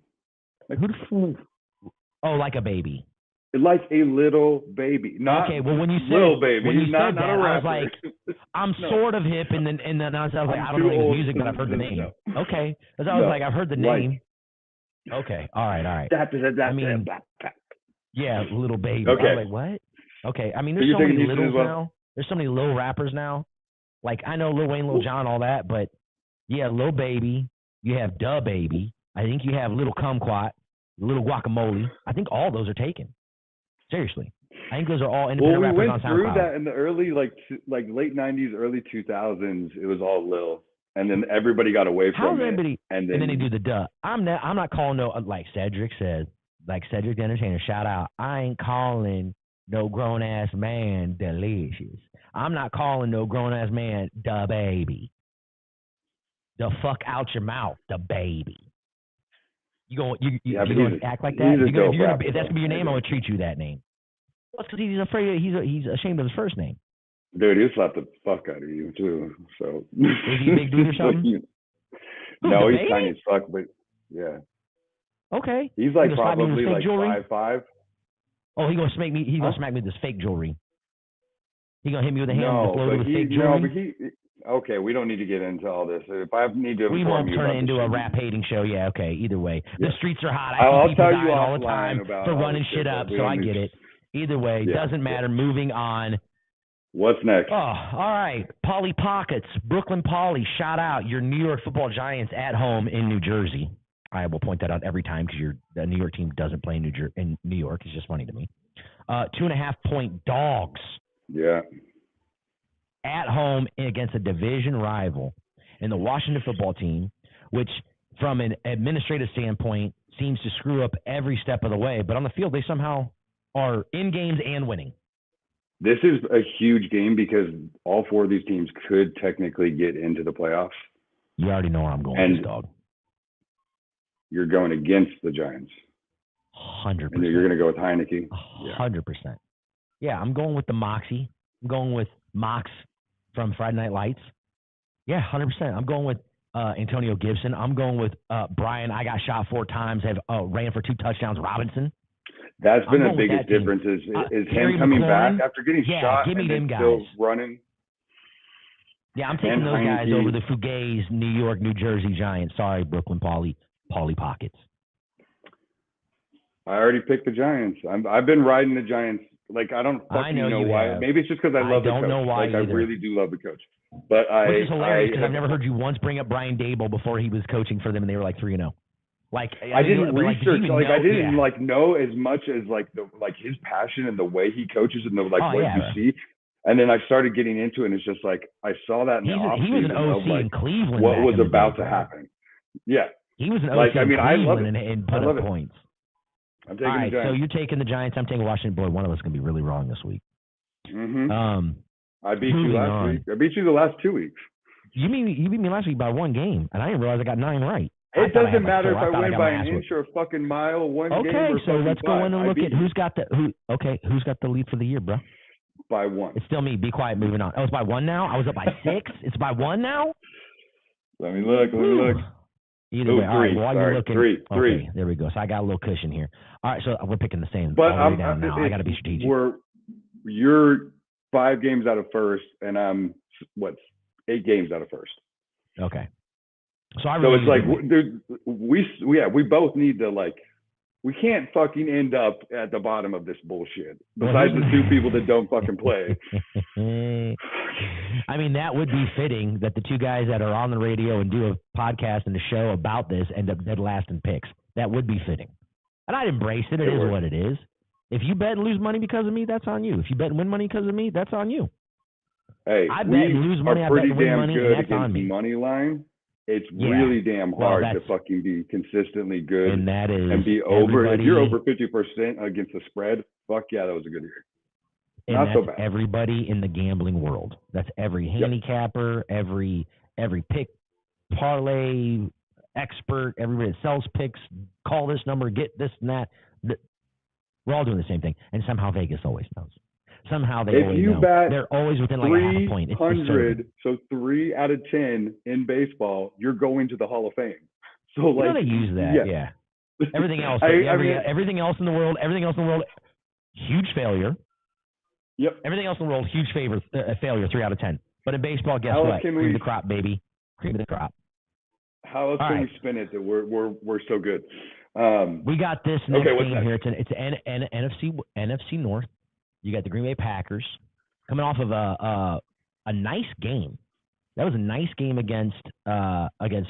Like, like a baby. Like a little baby. Not okay, well, when you said little baby, when you not said that, a rapper. I was like, I'm sort of hip, and then I was like, I don't know any music, but I've heard the name. No. Okay. Because I was like, I've heard the name. Okay. All right. I mean, yeah, little baby. Okay. I was like, what? Okay. I mean, there's so many littles now. There's so many little rappers now. Like, I know Lil Wayne, Lil Jon, all that, but yeah, Lil Baby. You have Da Baby. I think you have Little Kumquat, Little Guacamole. I think all those are taken. Seriously. I think those are all independent rappers on SoundCloud. We went through that in the early, like late 90s, early 2000s. It was all Lil. And then everybody got away from it. And then they do the duh. I'm not calling no, like Cedric said, like Cedric the Entertainer, shout out, I ain't calling no grown-ass man delicious. I'm not calling no grown-ass man Da Baby. The fuck out your mouth, Da Baby. You gonna act like that? If that's gonna be your name, I would treat you that name. Well, because he's afraid. He's ashamed of his first name. Dude, he'll slap the fuck out of you too. So is he a big dude or something? No, he's tiny as fuck, but yeah. Okay. He's like probably like 5'5". Oh, he's gonna smack me. He's gonna smack me with this fake jewelry. He gonna hit me with a hand with fake jewelry. No, but okay, we don't need to get into all this. If I need to, we won't turn it into a rap hating show. Yeah, okay. Either way, the streets are hot. I'll tell you all the time for running shit up, so I get it. Either way, doesn't matter. Moving on. What's next? Oh, all right. Polly Pockets, Brooklyn Polly. Shout out your New York Football Giants at home in New Jersey. I will point that out every time because the New York team doesn't play in New York. It's just funny to me. 2.5-point dogs. Yeah. At home against a division rival and the Washington football team, which from an administrative standpoint seems to screw up every step of the way. But on the field, they somehow are in games and winning. This is a huge game because all 4 of these teams could technically get into the playoffs. You already know where I'm going with this, dog. You're going against the Giants. 100%. And you're going to go with Heineke. 100%. Yeah, I'm going with the Moxie. I'm going with Mox from Friday Night Lights. Yeah, 100%. I'm going with Antonio Gibson. I'm going with Brian. I got shot 4 times. Ran for 2 touchdowns. Robinson. That's been the biggest difference is him coming back after getting shot give me them guys. Still running. Yeah, I'm taking those guys over the Fugays, New York, New Jersey Giants. Sorry, Brooklyn Polly Pockets. I already picked the Giants. I've been riding the Giants. Like, I don't fucking know why. Have. Maybe it's just because I love the coach. I don't know why like, either. I really do love the coach. But which is hilarious because I've never heard you once bring up Brian Dable before he was coaching for them and they were like 3-0. Like I didn't research, I didn't know as much as his passion and the way he coaches and the what you see. And then I started getting into it and it's just like I saw that in the offseason. He was an OC in Cleveland. What was about to happen. Yeah. He was an OC in Cleveland I love it. and put up points. I'm taking the Giants. So you're taking the Giants, I'm taking Washington. Boy, one of us is gonna be really wrong this week. Mm-hmm. I beat you last week. I beat you the last 2 weeks. You beat me last week by 1 game, and I didn't realize I got 9 right. It doesn't matter if I win by an inch or a fucking mile, one game. Okay, so let's go in and look at who's got the lead for the year, bro. By 1. It's still me. Be quiet. Moving on. Oh, it's by 1 now. I was up by 6. It's by 1 now. Let me look. Either way, all right. While you're looking, 3. Okay, there we go. So I got a little cushion here. All right, so we're picking the same. But I'm down now. I got to be strategic. You're 5 games out of first, and I'm 8 games out of first. Okay. So it's like we both need to we can't fucking end up at the bottom of this bullshit. Besides the 2 people that don't fucking play. I mean, that would be fitting that the 2 guys that are on the radio and do a podcast and a show about this end up dead last in picks. That would be fitting. And I'd embrace it. It is what it is. If you bet and lose money because of me, that's on you. If you bet and win money because of me, that's on you. Hey, I bet and lose money, I bet and win money, and that's on me. Money line. It's really damn hard to fucking be consistently good and be over. If you're over 50% against the spread, fuck yeah, that was a good year. And Not that's so bad. Everybody in the gambling world. That's every handicapper, every pick parlay expert, everybody that sells picks. Call this number, get this and that. We're all doing the same thing, and somehow Vegas always knows. Somehow they always know. They're always within like a half a point. It's 300, so 3 out of 10 in baseball, you're going to the Hall of Fame. So they use that, yeah. Everything else, everything else in the world, huge failure. Yep. Everything else in the world, huge failure, 3 out of 10. But in baseball, guess what? Cream of the crop, baby. Cream of the crop. How else can we spin it that we're so good? We got this next game here. It's NFC North. You got the Green Bay Packers coming off of a nice game. That was a nice game against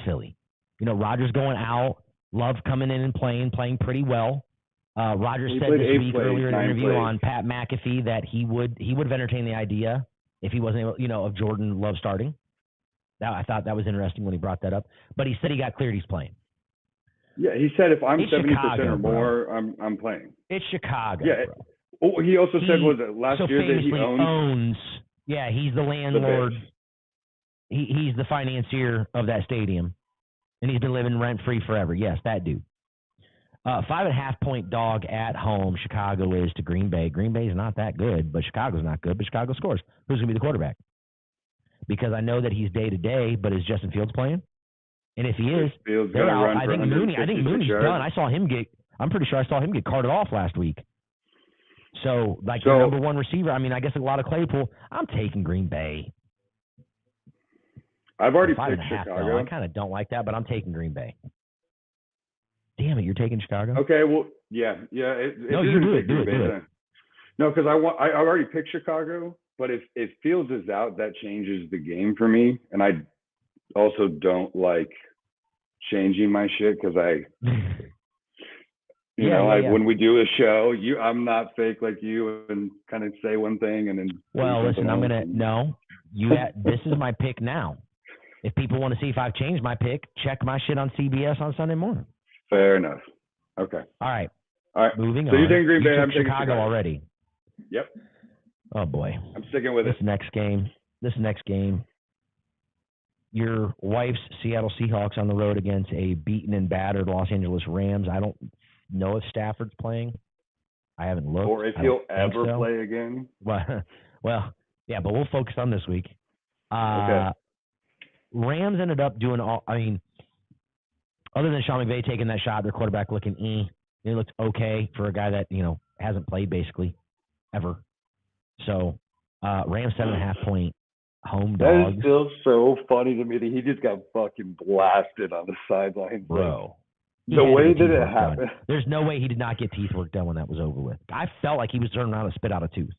Philly. You know, Rodgers going out, Love coming in and playing pretty well. Rodgers said this week earlier in an interview on Pat McAfee that he would have entertained the idea if he wasn't able, of Jordan Love starting. I thought that was interesting when he brought that up. But he said he got cleared. He's playing. Yeah, he said if I'm 70% or more, I'm playing. It's Chicago. Yeah. Bro. Oh, he also said last year that he owns. Yeah, he's the landlord. He's the financier of that stadium, and he's been living rent free forever. Yes, that dude. 5.5 point dog at home. Chicago is to Green Bay. Green Bay's not that good, but Chicago's not good. But Chicago scores. Who's going to be the quarterback? Because I know that he's day to day, but is Justin Fields playing? And if he is, they're out. I think Mooney's done. I'm pretty sure I saw him get carted off last week. So, the number one receiver, I guess a lot of Claypool. I'm taking Green Bay. I've already picked Chicago. Though. I kind of don't like that, but I'm taking Green Bay. Damn it, you're taking Chicago? Okay, well, yeah. No, you do it. No, because I already picked Chicago, but if Fields is out, that changes the game for me. And I also don't like changing my shit because when we do a show, I'm not fake like you and kind of say one thing and then. Well, listen, this is my pick now. If people want to see if I've changed my pick, check my shit on CBS on Sunday morning. Fair enough. Okay. All right. All right. Moving so on. you're taking Green Bay. You I'm took taking Chicago already. Yep. Oh boy. I'm sticking with This it. next game. Your wife's Seattle Seahawks on the road against a beaten and battered Los Angeles Rams. I don't know if Stafford's playing. I haven't looked. Or if he'll ever play again. Well, yeah, but we'll focus on this week. Okay. Rams ended up doing all. I mean, other than Sean McVay taking that shot, their quarterback looking It looked okay for a guy that hasn't played basically ever. So, Rams 7.5-point home dogs. That is still so funny to me that he just got fucking blasted on the sideline, bro. The way that it happened. There's no way he did not get teeth work done when that was over with. I felt like he was turning around to spit out a tooth.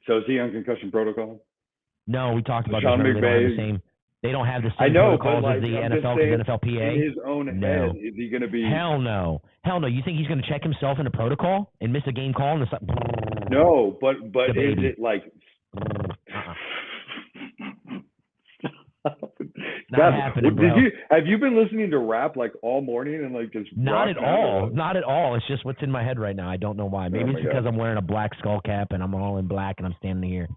So is he on concussion protocol? No, we talked about Sean this. McVay. They don't have the same protocols as the NFL because NFLPA. In his own head, is he going to be? Hell no. You think he's going to check himself into protocol and miss a game call? No, but is it like? Not happening, bro. Have you been listening to rap like all morning and like just? Not at all. Not at all. It's just what's in my head right now. I don't know why. Maybe it's because I'm wearing a black skull cap and I'm all in black and I'm standing here,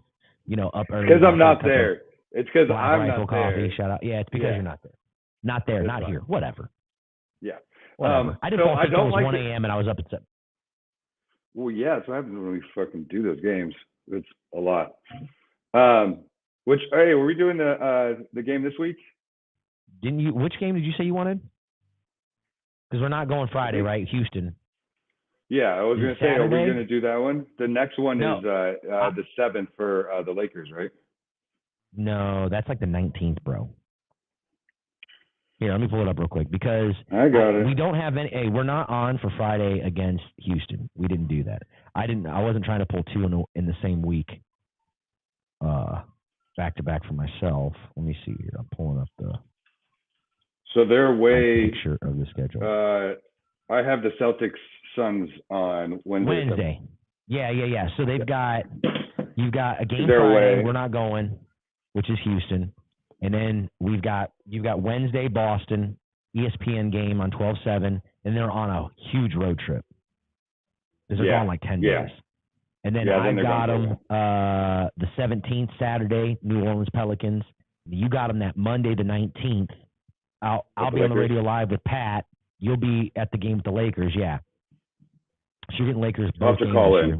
up early. Because I'm not there. It's because I'm not coffee, there. Shout out. Yeah, it's because you're not there. Not there. Not here. Whatever. Yeah. Whatever. I didn't fall asleep until it was 1 a.m. and I was up at 7. Well, yeah. So I haven't really fucking do those games. It's a lot. Hey, were we doing the game this week? Didn't you? Which game did you say you wanted? Because we're not going Friday, right? Houston. Yeah, I was going to say, are we going to do that one? The next one is the 7th for the Lakers, right? No, that's like the 19th, bro. Here, let me pull it up real quick because I got it. We don't have any. Hey, we're not on for Friday against Houston. We didn't do that. I wasn't trying to pull two in the same week. Back to back for myself. Let me see here. I'm pulling up the. So they're way picture of the schedule. I have the Celtics Suns on Wednesday. Yeah. So you've got a game they're Friday. Away. We're not going, which is Houston, and then you've got Wednesday Boston, ESPN game on 12/7, and they're on a huge road trip. Because they're gone like 10 days. And then I got them the 17th Saturday, New Orleans Pelicans. You got them that Monday the 19th. I'll be on the radio live with Pat. You'll be at the game with the Lakers, yeah. So you're getting Lakers both I'll have to games call this in. year.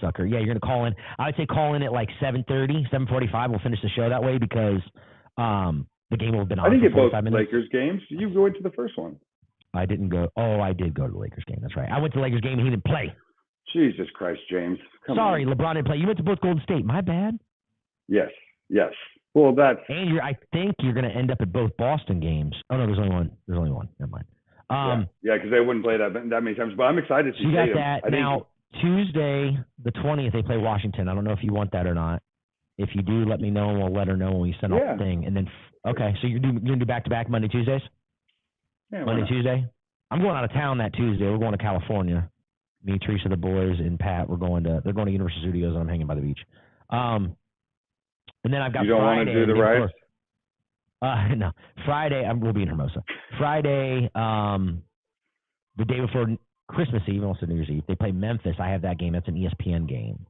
Sucker. Yeah, you're going to call in. I would say call in at like 7:30, 7:45. We'll finish the show that way because the game will have been on I didn't for get both 45 minutes. Lakers games. You went to the first one. I didn't go. Oh, I did go to the Lakers game. That's right. I went to the Lakers game and he didn't play. Jesus Christ, James. Sorry, LeBron didn't play. You went to both Golden State. My bad. Yes. Well, that's. And I think you're going to end up at both Boston games. Oh, no, there's only one. Never mind. Yeah, because they wouldn't play that many times. But I'm excited to see you got that. Now, Tuesday, the 20th, they play Washington. I don't know if you want that or not. If you do, let me know, and we'll let her know when we send out the thing. And then, okay, so you're going to do back-to-back Monday, Tuesdays? Yeah, Monday, Tuesday? I'm going out of town that Tuesday. We're going to California. Me, Teresa, the boys, and Pat, they're going to Universal Studios, and I'm hanging by the beach. And then I've got You don't Friday. Want to do the ride? No. Friday, we'll be in Hermosa. Friday, the day before Christmas Eve, also New Year's Eve, they play Memphis. I have that game. That's an ESPN game.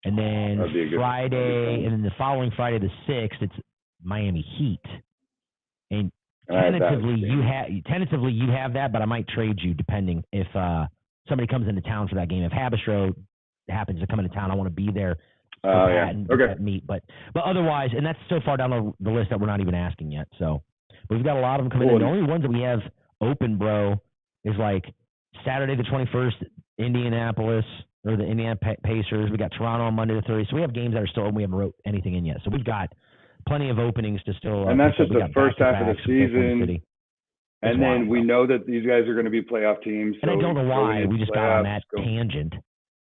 And then Friday, and then the following Friday, the 6th, it's Miami Heat. And tentatively, you have that, but I might trade you depending if somebody comes into town for that game. If Habistro happens to come into town, I want to be there. And meet, but otherwise, and that's so far down the list that we're not even asking yet. So we've got a lot of them coming in. The only ones that we have open, bro, is like Saturday the 21st, Indianapolis or the Indiana Pacers. We got Toronto on Monday the 30th. So we have games that are still open. We haven't wrote anything in yet. So we've got plenty of openings to still. And that's just the first half of the season. And then we know that these guys are going to be playoff teams. And I don't know why we just got on that tangent.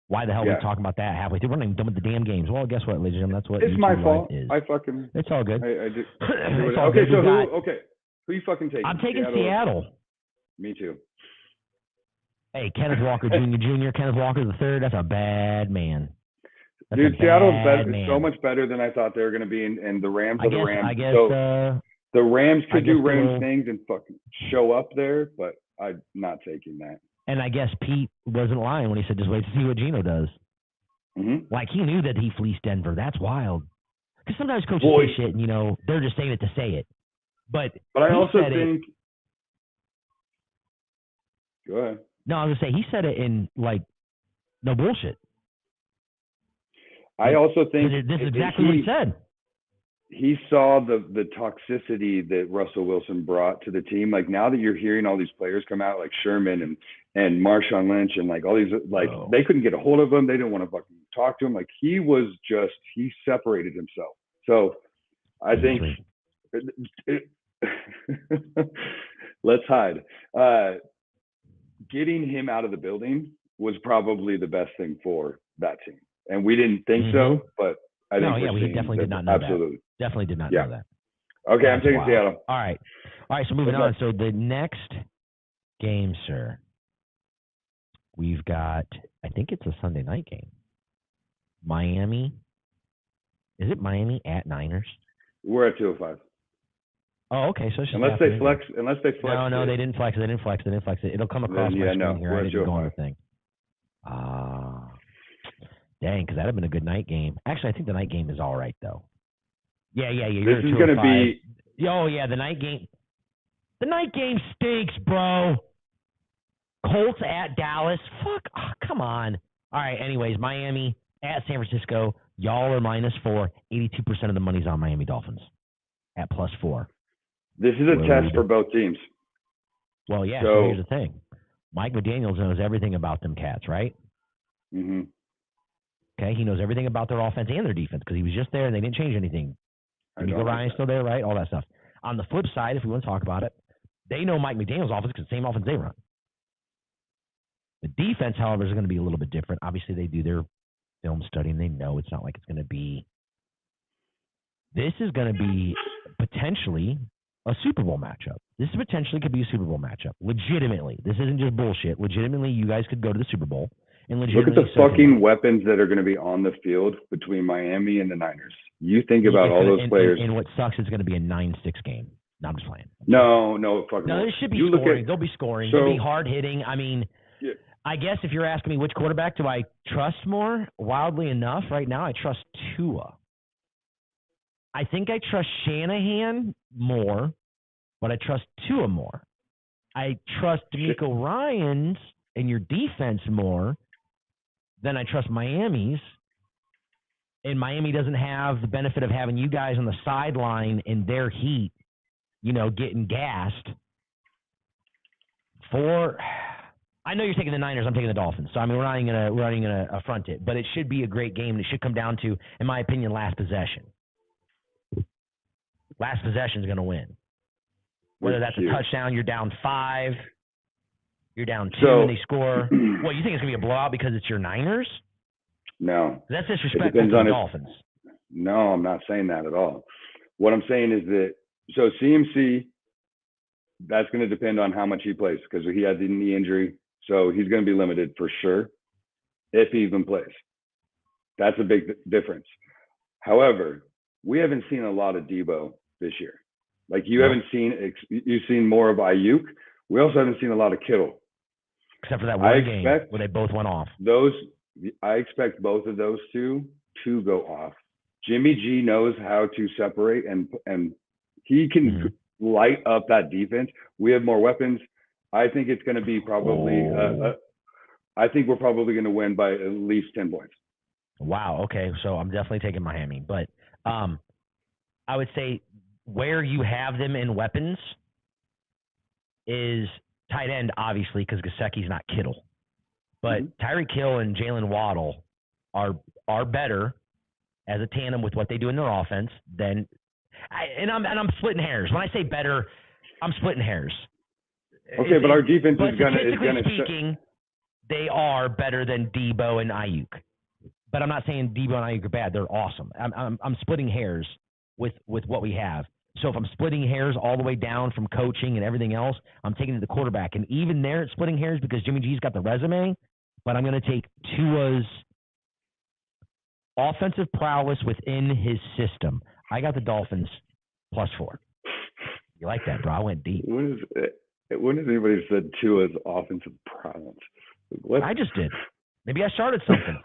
Why the hell are we talking about that halfway through? We're not even done with the damn games. Well, guess what, ladies and gentlemen? That's what it's my fault. Is. It's all good. It's all good. So who you fucking taking? I'm taking Seattle. Me too. Hey, Kenneth Walker Jr., Kenneth Walker III, that's a bad man. Dude, Seattle's so much better than I thought they were going to be, and the Rams are the Rams. I guess the Rams could do Rams things and fucking show up there, but I'm not taking that. And I guess Pete wasn't lying when he said, just wait to see what Geno does. Mm-hmm. Like, he knew that he fleeced Denver. That's wild. Because sometimes coaches say shit and, they're just saying it to say it. But I also think – go ahead. No, I was going to say, he said it in, like, no bullshit. I also think – this is exactly what he said. He saw the toxicity that Russell Wilson brought to the team. Like, now that you're hearing all these players come out, like Sherman and Marshawn Lynch and, like, all these – like, they couldn't get a hold of him. They didn't want to fucking talk to him. Like, he separated himself. So I think let's hide. Getting him out of the building was probably the best thing for that team. And we didn't think so, but I think we definitely did not know absolutely. that. Definitely did not know that. Okay, I'm taking Seattle. All right, so moving on. So the next game, sir, we've got, I think it's a Sunday night game. Miami. Is it Miami at Niners? We're at 2:05. Oh, okay. So it's just unless they flex. No, they didn't flex it. It'll come across my screen here. I didn't go on the thing. Dang, because that'd have been a good night game. Actually, I think the night game is all right though. Yeah. This is going to be. Oh yeah, the night game. The night game stinks, bro. Colts at Dallas. Fuck. Oh, come on. All right. Anyways, Miami at San Francisco. Y'all are -4. 82% of the money's on Miami Dolphins at +4. This is a test for both teams. Well, yeah. So here's the thing. Mike McDaniels knows everything about them cats, right? Mm-hmm. Okay, he knows everything about their offense and their defense because he was just there and they didn't change anything. D'Amico Ryan's still there, right? All that stuff. On the flip side, if we want to talk about it, they know Mike McDaniels' offense because the same offense they run. The defense, however, is going to be a little bit different. Obviously, they do their film study and they know it's not like it's going to be. This is going to be potentially a Super Bowl matchup. This potentially could be a Super Bowl matchup. Legitimately. This isn't just bullshit. Legitimately, you guys could go to the Super Bowl. And look at the fucking weapons that are going to be on the field between Miami and the Niners. You think about all those players. And what sucks is going to be a 9-6 game. No, I'm just playing. No, fucking. No, there should be scoring. They'll be scoring. They'll be hard hitting. I mean, yeah. I guess if you're asking me which quarterback do I trust more, wildly enough, right now I trust Tua. I think I trust Shanahan more, but I trust Tua more. I trust D'Amico Ryans and your defense more than I trust Miami's. And Miami doesn't have the benefit of having you guys on the sideline in their heat, getting gassed. I know you're taking the Niners. I'm taking the Dolphins. So, I mean, we're not even gonna affront it. But it should be a great game. And it should come down to, in my opinion, last possession. Last possession is going to win. Whether that's a touchdown, you're down 5, you're down 2, and they score. What, you think it's going to be a blowout because it's your Niners? No. That's disrespectful to the Dolphins. No, I'm not saying that at all. What I'm saying is that, so CMC, that's going to depend on how much he plays because he had the knee injury. So he's going to be limited for sure if he even plays. That's a big difference. However, we haven't seen a lot of Debo this year. Like you've seen more of Ayuk. We also haven't seen a lot of Kittle. Except for that one game where they both went off. I expect both of those two to go off. Jimmy G knows how to separate and he can light up that defense. We have more weapons. I think it's going to be probably I think we're probably going to win by at least 10 points. Wow. Okay. So I'm definitely taking Miami, but I would say where you have them in weapons is tight end, obviously, because Gesicki's not Kittle. But Tyreek Hill and Jalen Waddle are better as a tandem with what they do in their offense than I'm splitting hairs. When I say better, I'm splitting hairs. Okay, but our defense is going to statistically speaking, they are better than Debo and Ayuk. But I'm not saying Debo and Ayuk are bad. They're awesome. I'm splitting hairs with what we have. So if I'm splitting hairs all the way down from coaching and everything else, I'm taking it to the quarterback. And even there, it's splitting hairs because Jimmy G's got the resume. But I'm going to take Tua's offensive prowess within his system. I got the Dolphins +4. You like that, bro? I went deep. What is it? When has anybody said Tua's offensive prowess? What? I just did. Maybe I started something.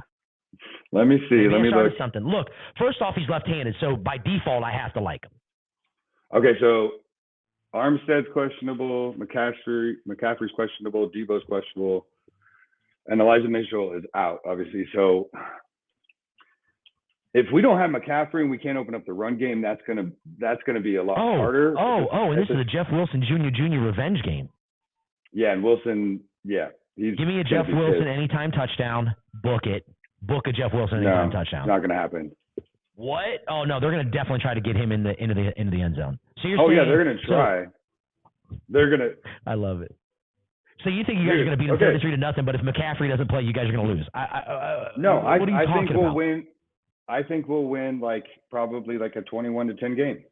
Let me see. Maybe Let I me started look. something. Look, first off, he's left-handed, so by default, I have to like him. Okay, so Armstead's questionable, McCaffrey's questionable, Debo's questionable, and Elijah Mitchell is out, obviously. So if we don't have McCaffrey and we can't open up the run game, that's gonna be a lot harder. And this is a Jeff Wilson Jr. revenge game. Yeah, and Wilson, yeah. Give me a Jeff Wilson anytime touchdown. Book it. Book a Jeff Wilson anytime touchdown. It's not gonna happen. What? Oh no, they're gonna definitely try to get him into the end zone. So you're saying, yeah, they're gonna try. They're gonna. I love it. So you think you guys are gonna beat them 33-0, but if McCaffrey doesn't play, you guys are gonna lose? No, what are you think we'll about? win. I think we'll win probably a 21-10 game.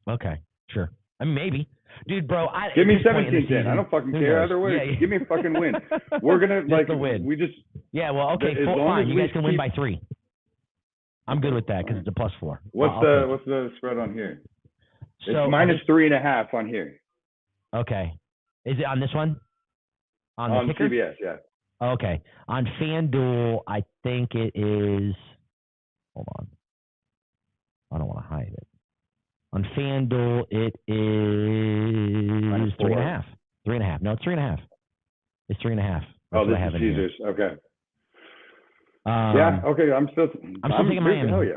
Okay, sure. I mean, maybe. Dude, bro, give me 17-10. I don't fucking care either way. Yeah. Give me a fucking win. We're gonna win. We just. Yeah, well, okay, fine. You guys can win by 3. I'm good with that because it's a +4. What's the spread on here? It's -3.5 on here. Okay. Is it on this one? On the ticker? CBS, yeah. Okay. On FanDuel, I think it is. Hold on. I don't want to hide it. On FanDuel, it is 3.5. 3.5. No, it's 3.5. It's 3.5. Oh, this is Caesars. Okay. Yeah. Okay. I'm still taking Miami. Oh yeah.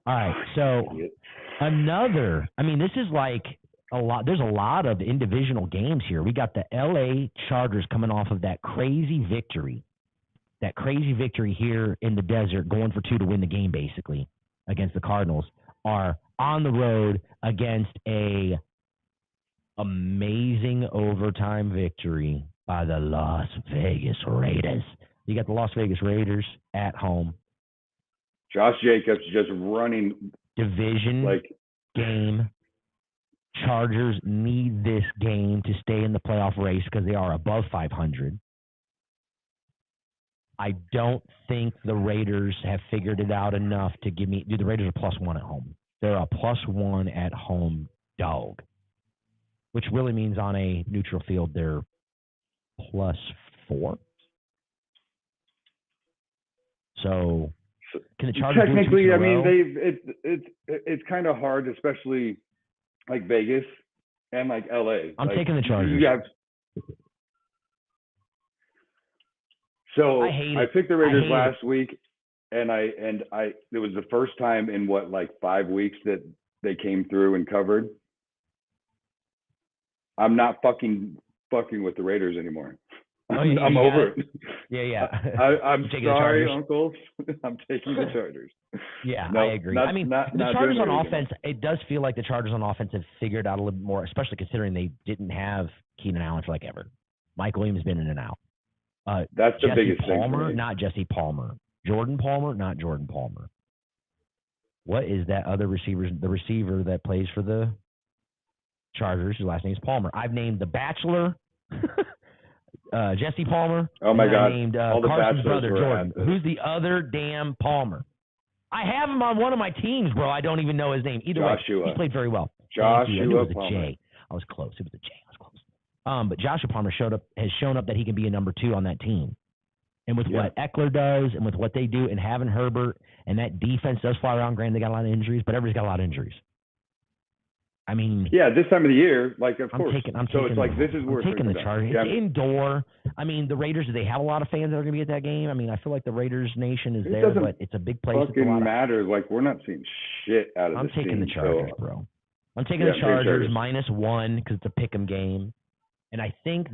All right. So another. I mean, this is like a lot. There's a lot of individual games here. We got the LA Chargers coming off of that crazy victory. That crazy victory here in the desert, going for 2 to win the game, basically against the Cardinals, are on the road against a amazing overtime victory by the Las Vegas Raiders. You got the Las Vegas Raiders at home. Josh Jacobs just running division game. Chargers need this game to stay in the playoff race because they are above 500. I don't think the Raiders have figured it out enough to give me. Dude, the Raiders are +1 at home. They're a +1 at home dog, which really means on a neutral field they're +4. So, can the Chargers technically? I mean, it's kind of hard, especially like Vegas and like LA. I'm taking the Chargers. So I picked the Raiders last week, and it was the first time in 5 weeks that they came through and covered. I'm not fucking with the Raiders anymore. I'm over it. Yeah. I'm sorry, Uncle. I'm taking the Chargers. Yeah, no, I agree. The Chargers on offense, it does feel like the Chargers on offense have figured out a little bit more, especially considering they didn't have Keenan Allen for ever. Mike Williams has been in and out. That's the Jesse biggest Palmer, thing. Not Jesse Palmer. Jordan Palmer, not Jordan Palmer. What is that other receiver? The receiver that plays for the Chargers, his last name is Palmer. I've named the Bachelor, Jesse Palmer. Oh my God! I named Carson's brother Jordan. Who's the other damn Palmer? I have him on one of my teams, bro. I don't even know his name. Either way, he played very well. Joshua it was a Palmer. J. I was close. It was a J. I was close. But Joshua Palmer has shown up that he can be a number 2 on that team. And with what Eckler does and with what they do and having Herbert and that defense does fly around, granted they got a lot of injuries, but everybody's got a lot of injuries. I mean, this time of the year, of course. So it's this is where I'm taking the Chargers. It's indoor. I mean, the Raiders, do they have a lot of fans that are going to be at that game? I mean, I feel like the Raiders Nation is there, but it's a big place. It doesn't matter. We're not seeing shit out of I'm this taking team, the Chargers, bro. I'm taking the Chargers -1 because it's a pick'em game. And I think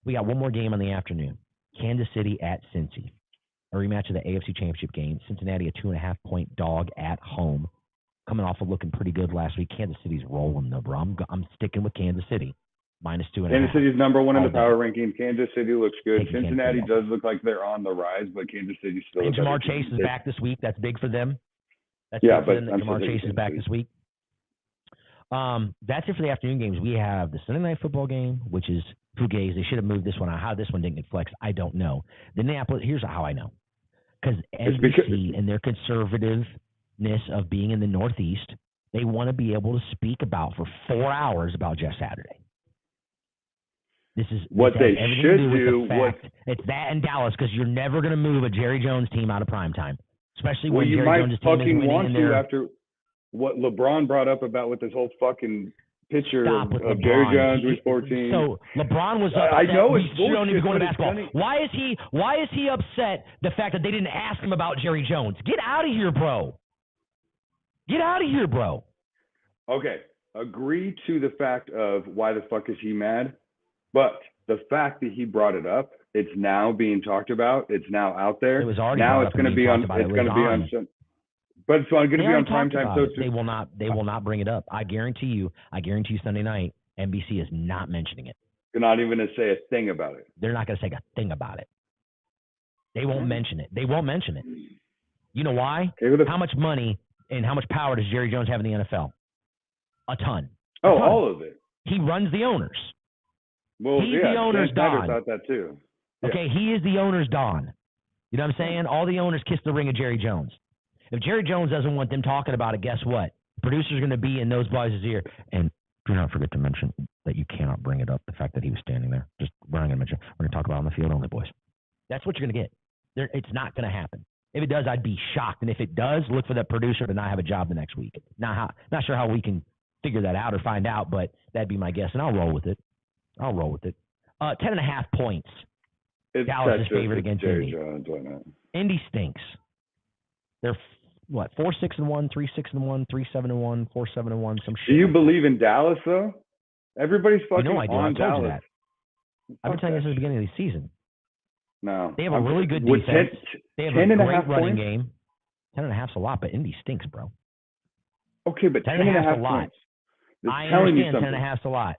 we got one more game on the afternoon. Kansas City at Cincy. A rematch of the AFC Championship game. Cincinnati, a 2.5-point dog at home. Coming off of looking pretty good last week. Kansas City's rolling, though, bro. I'm sticking with Kansas City. -2.5. Kansas City's number 1 in the power rankings. Kansas City looks good. Cincinnati does look like they're on the rise, but Kansas City still. And Jamar Chase is back this week. That's big for them. That's big for them that Jamar Chase is back this week. That's it for the afternoon games. We have the Sunday night football game, which is Fugazi. They should have moved this one out. How this one didn't get flexed, I don't know. The Indianapolis, here's how I know. Because NBC and their conservativeness of being in the Northeast, they want to be able to speak about for 4 hours about Jeff Saturday. what they should do. It's that in Dallas, because you're never going to move a Jerry Jones team out of primetime, especially when you Jerry might Jones' team is fucking winning. want to after what LeBron brought up about with this whole fucking picture of Jerry Jones with 14. So LeBron was upset. I know it's bullshit. Don't even go to basketball. Funny. Why is he upset the fact that they didn't ask him about Jerry Jones? Get out of here, bro. Get out of here, bro. Okay, agree to the fact of why the fuck is he mad, but the fact that he brought it up, it's now being talked about. It's now out there. It was already. Now it's going to be on. It's going to be on. But it's going to be on primetime. So they will not. They will not bring it up. I guarantee you. Sunday night, NBC is not mentioning it. They're not even going to say a thing about it. They're not going to say a thing about it. They won't mention it. They won't mention it. You know why? How much money and how much power does Jerry Jones have in the NFL? A ton. All of it. He runs the owners. Well, he's the owner's Don. Thought that too. Yeah. Okay, he is the owner's Don. You know what I'm saying? All the owners kiss the ring of Jerry Jones. If Jerry Jones doesn't want them talking about it, guess what? The producer's going to be in those boys' ear. And do not forget to mention that you cannot bring it up, the fact that he was standing there. Just, we're not going to mention it. We're going to talk about it on the field only, boys. That's what you're going to get. It's not going to happen. If it does, I'd be shocked. And if it does, look for that producer to not have a job the next week. Not sure how we can figure that out or find out, but that'd be my guess. And I'll roll with it. 10.5 points. Dallas is favored against Indy. Indy stinks. They're 4-6-1, 3-6-1, 3-7-1, 4-7-1. Some shit. Do you believe in Dallas though? Everybody's fucking on Dallas. I've been telling you this at the beginning of the season. No, they have a really good defense. They have a great running game. 10.5's a lot, but Indy stinks, bro. Okay, but 10.5 a lot. I understand 10.5's a lot.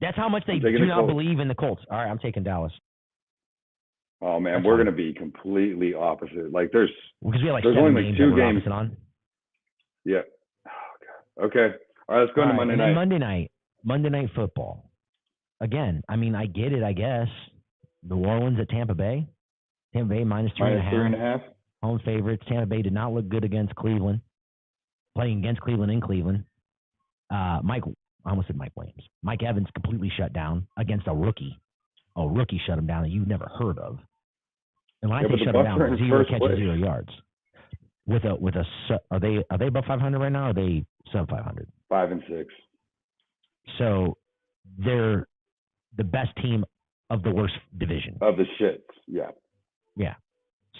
That's how much they do not believe in the Colts. All right, I'm taking Dallas. Oh man, we're going to be completely opposite. Like there's like only like 2 games on. Yeah. Oh god. Okay. All right, let's go into Monday night. Monday night football. Again, I mean, I get it. I guess New Orleans at Tampa Bay. Tampa Bay minus 3.5. Home favorites. Tampa Bay did not look good against Cleveland. Playing against Cleveland in Cleveland. I almost said Mike Williams. Mike Evans completely shut down against a rookie. A rookie shut him down that you've never heard of. And when I say shut him down, 0 catches, 0 yards. Are they above 500 right now? Or are they sub 500? 5 and 6. So they're the best team of the worst division. Of the shit. Yeah. Yeah.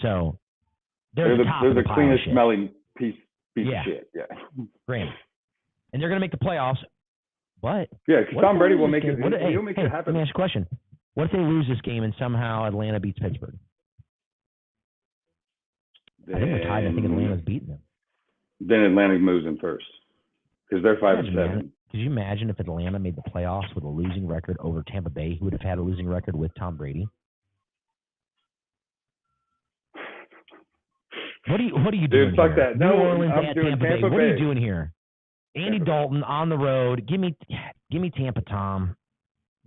So they're the cleanest smelling piece of shit. Yeah. Great. And they're going to make the playoffs. But yeah, because Tom Brady will make it. He'll make it happen. Let me ask you a question. What if they lose this game and somehow Atlanta beats Pittsburgh? I think they're tied. I think Atlanta's beating them. Then Atlanta moves in first because they're 5 and 7. Could you imagine if Atlanta made the playoffs with a losing record over Tampa Bay, who would have had a losing record with Tom Brady? What are you doing? Dude, fuck here? that. No, New Orleans I'm at doing Tampa Bay. What are you doing here? Andy Dalton on the road. Give me Tampa, Tom.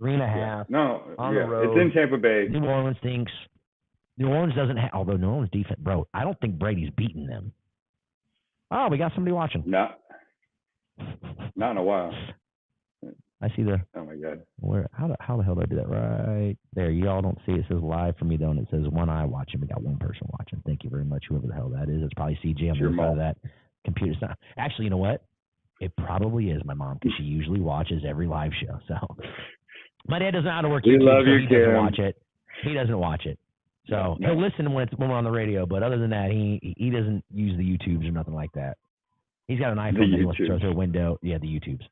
3.5. Yeah. No, on the road. It's in Tampa Bay. New Orleans thinks. New Orleans doesn't have. Although New Orleans defense, bro, I don't think Brady's beating them. Oh, we got somebody watching. No, not in a while. I see the. Oh my god. Where? How the hell do I do that? Right there. Y'all don't see it. It says live for me though, and it says one eye watching. We got one person watching. Thank you very much, whoever the hell that is. It's probably CJ on the side of that computer. It's not. Actually, you know what? It probably is my mom because she usually watches every live show. So my dad doesn't know how to work YouTube, so he doesn't watch it. He doesn't watch it. So he'll listen when we're on the radio, but other than that, he doesn't use the YouTubes or nothing like that. He's got an iPhone that he wants to throw through a window. Yeah, the YouTubes.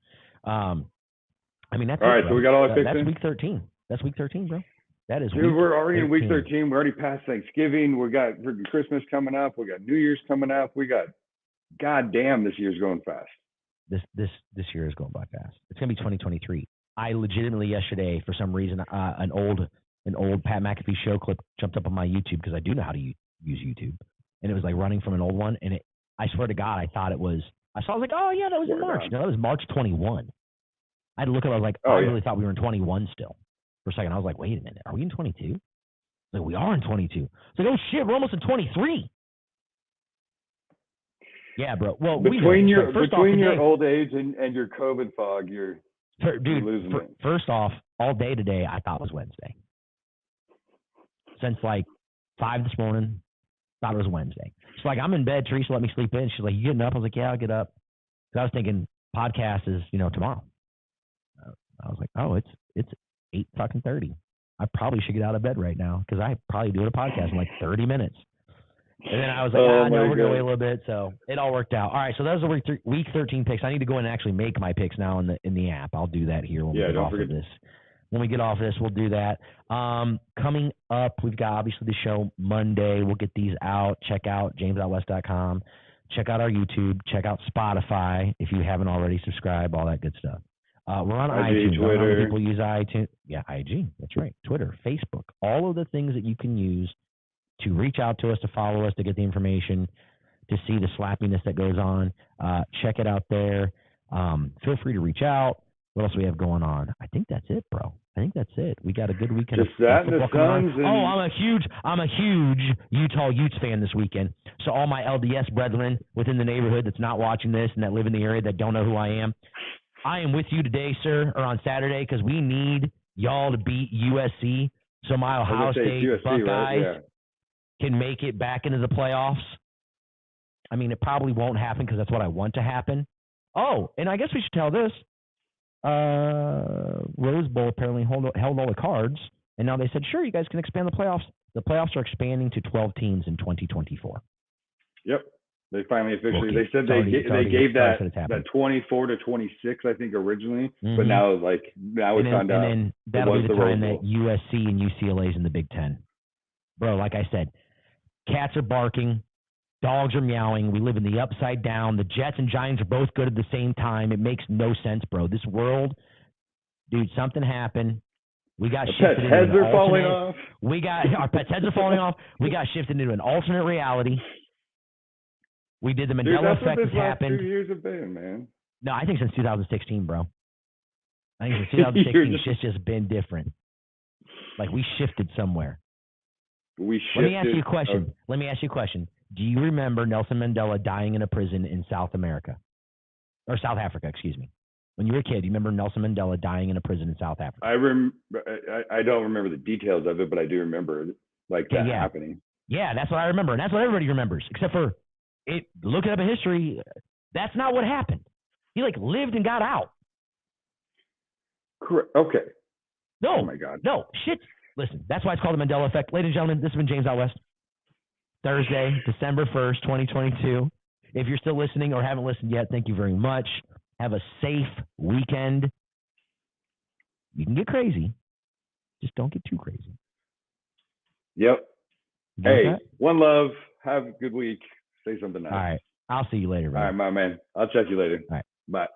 I mean, that's all right. So we got all that fixed. That's week 13. That's week 13, bro. That is. Dude, we're already in week 13. We're already past Thanksgiving. We got Christmas coming up. We got New Year's coming up. We got. Goddamn, this year's going fast. This year is going by fast. It's gonna be 2023. I legitimately yesterday, for some reason, an old Pat McAfee show clip jumped up on my YouTube because I do know how to use YouTube, and it was like running from an old one, and I swear to God, I thought it was. I was like, oh yeah, that was in March. No, that was March 21. I had to look at it. I was like, I really thought we were in 21 still. For a second, I was like, wait a minute, are we in 22? Like, we are in 22. It's like, oh shit, we're almost in 23. Yeah, bro. Well, between your old age and your COVID fog, you're Dude, first off, all day today I thought was Wednesday. Since like 5 this morning, thought it was Wednesday. So like I'm in bed, Teresa let me sleep in. She's like, "You getting up?" I was like, "Yeah, I'll get up." Because I was thinking podcast is, tomorrow. I was like, "Oh, it's 8:30. I probably should get out of bed right now because I probably do a podcast in like 30 minutes." And then I was like, no, we're going to wait a little bit. So it all worked out. All right, so those are week 13 picks. I need to go in and actually make my picks now in the app. I'll do that here when we get off of this. When we get off this, we'll do that. Coming up, we've got obviously the show Monday. We'll get these out. Check out jamesoutwest.com. Check out our YouTube. Check out Spotify if you haven't already subscribed, all that good stuff. We're on iTunes. Twitter. People use iTunes. Yeah, IG. That's right. Twitter, Facebook, all of the things that you can use to reach out to us, to follow us, to get the information, to see the slappiness that goes on. Check it out there. Feel free to reach out. What else do we have going on? I think that's it, bro. I think that's it. We got a good weekend. Just that and the Suns. I'm a huge Utah Utes fan this weekend. So all my LDS brethren within the neighborhood that's not watching this and that live in the area that don't know who I am with you today, sir, or on Saturday, because we need y'all to beat USC so my Ohio State USC, Buckeyes right? Yeah. Can make it back into the playoffs. I mean, it probably won't happen because that's what I want to happen. Oh, and I guess we should tell this. Rose Bowl apparently held all the cards, and now they said, sure, you guys can expand the playoffs. The playoffs are expanding to 12 teams in 2024. Yep. They finally officially, they said they gave that 24 to 26, I think, originally, but now it's found out. And then that'll be the time that USC and UCLA is in the Big Ten. Bro, like I said, cats are barking, dogs are meowing. We live in the upside down. The Jets and Giants are both good at the same time. It makes no sense, bro. This world, dude, something happened. We got shifted into heads are falling off. Our pets' heads are falling off. We got shifted into an alternate reality. We did the Mandela effect has happened. 2 years have been, man. No, I think since 2016, bro. I think since 2016, it's just been different. Like we shifted somewhere. Let me ask you a question. Do you remember Nelson Mandela dying in a prison in South America? Or South Africa, excuse me. When you were a kid, do you remember Nelson Mandela dying in a prison in South Africa? I don't remember the details of it, but I do remember that happening. Yeah, that's what I remember. And that's what everybody remembers, except for look it up in history. That's not what happened. He lived and got out. Correct. Okay. No. Oh my God. No. Shit. Listen, that's why it's called the Mandela effect. Ladies and gentlemen, this has been James Out West. Thursday, December 1st, 2022. If you're still listening or haven't listened yet, thank you very much. Have a safe weekend. You can get crazy. Just don't get too crazy. Yep. Hey, one love. Have a good week. Say something nice. All right. I'll see you later, bro. All right, my man. I'll check you later. All right. Bye.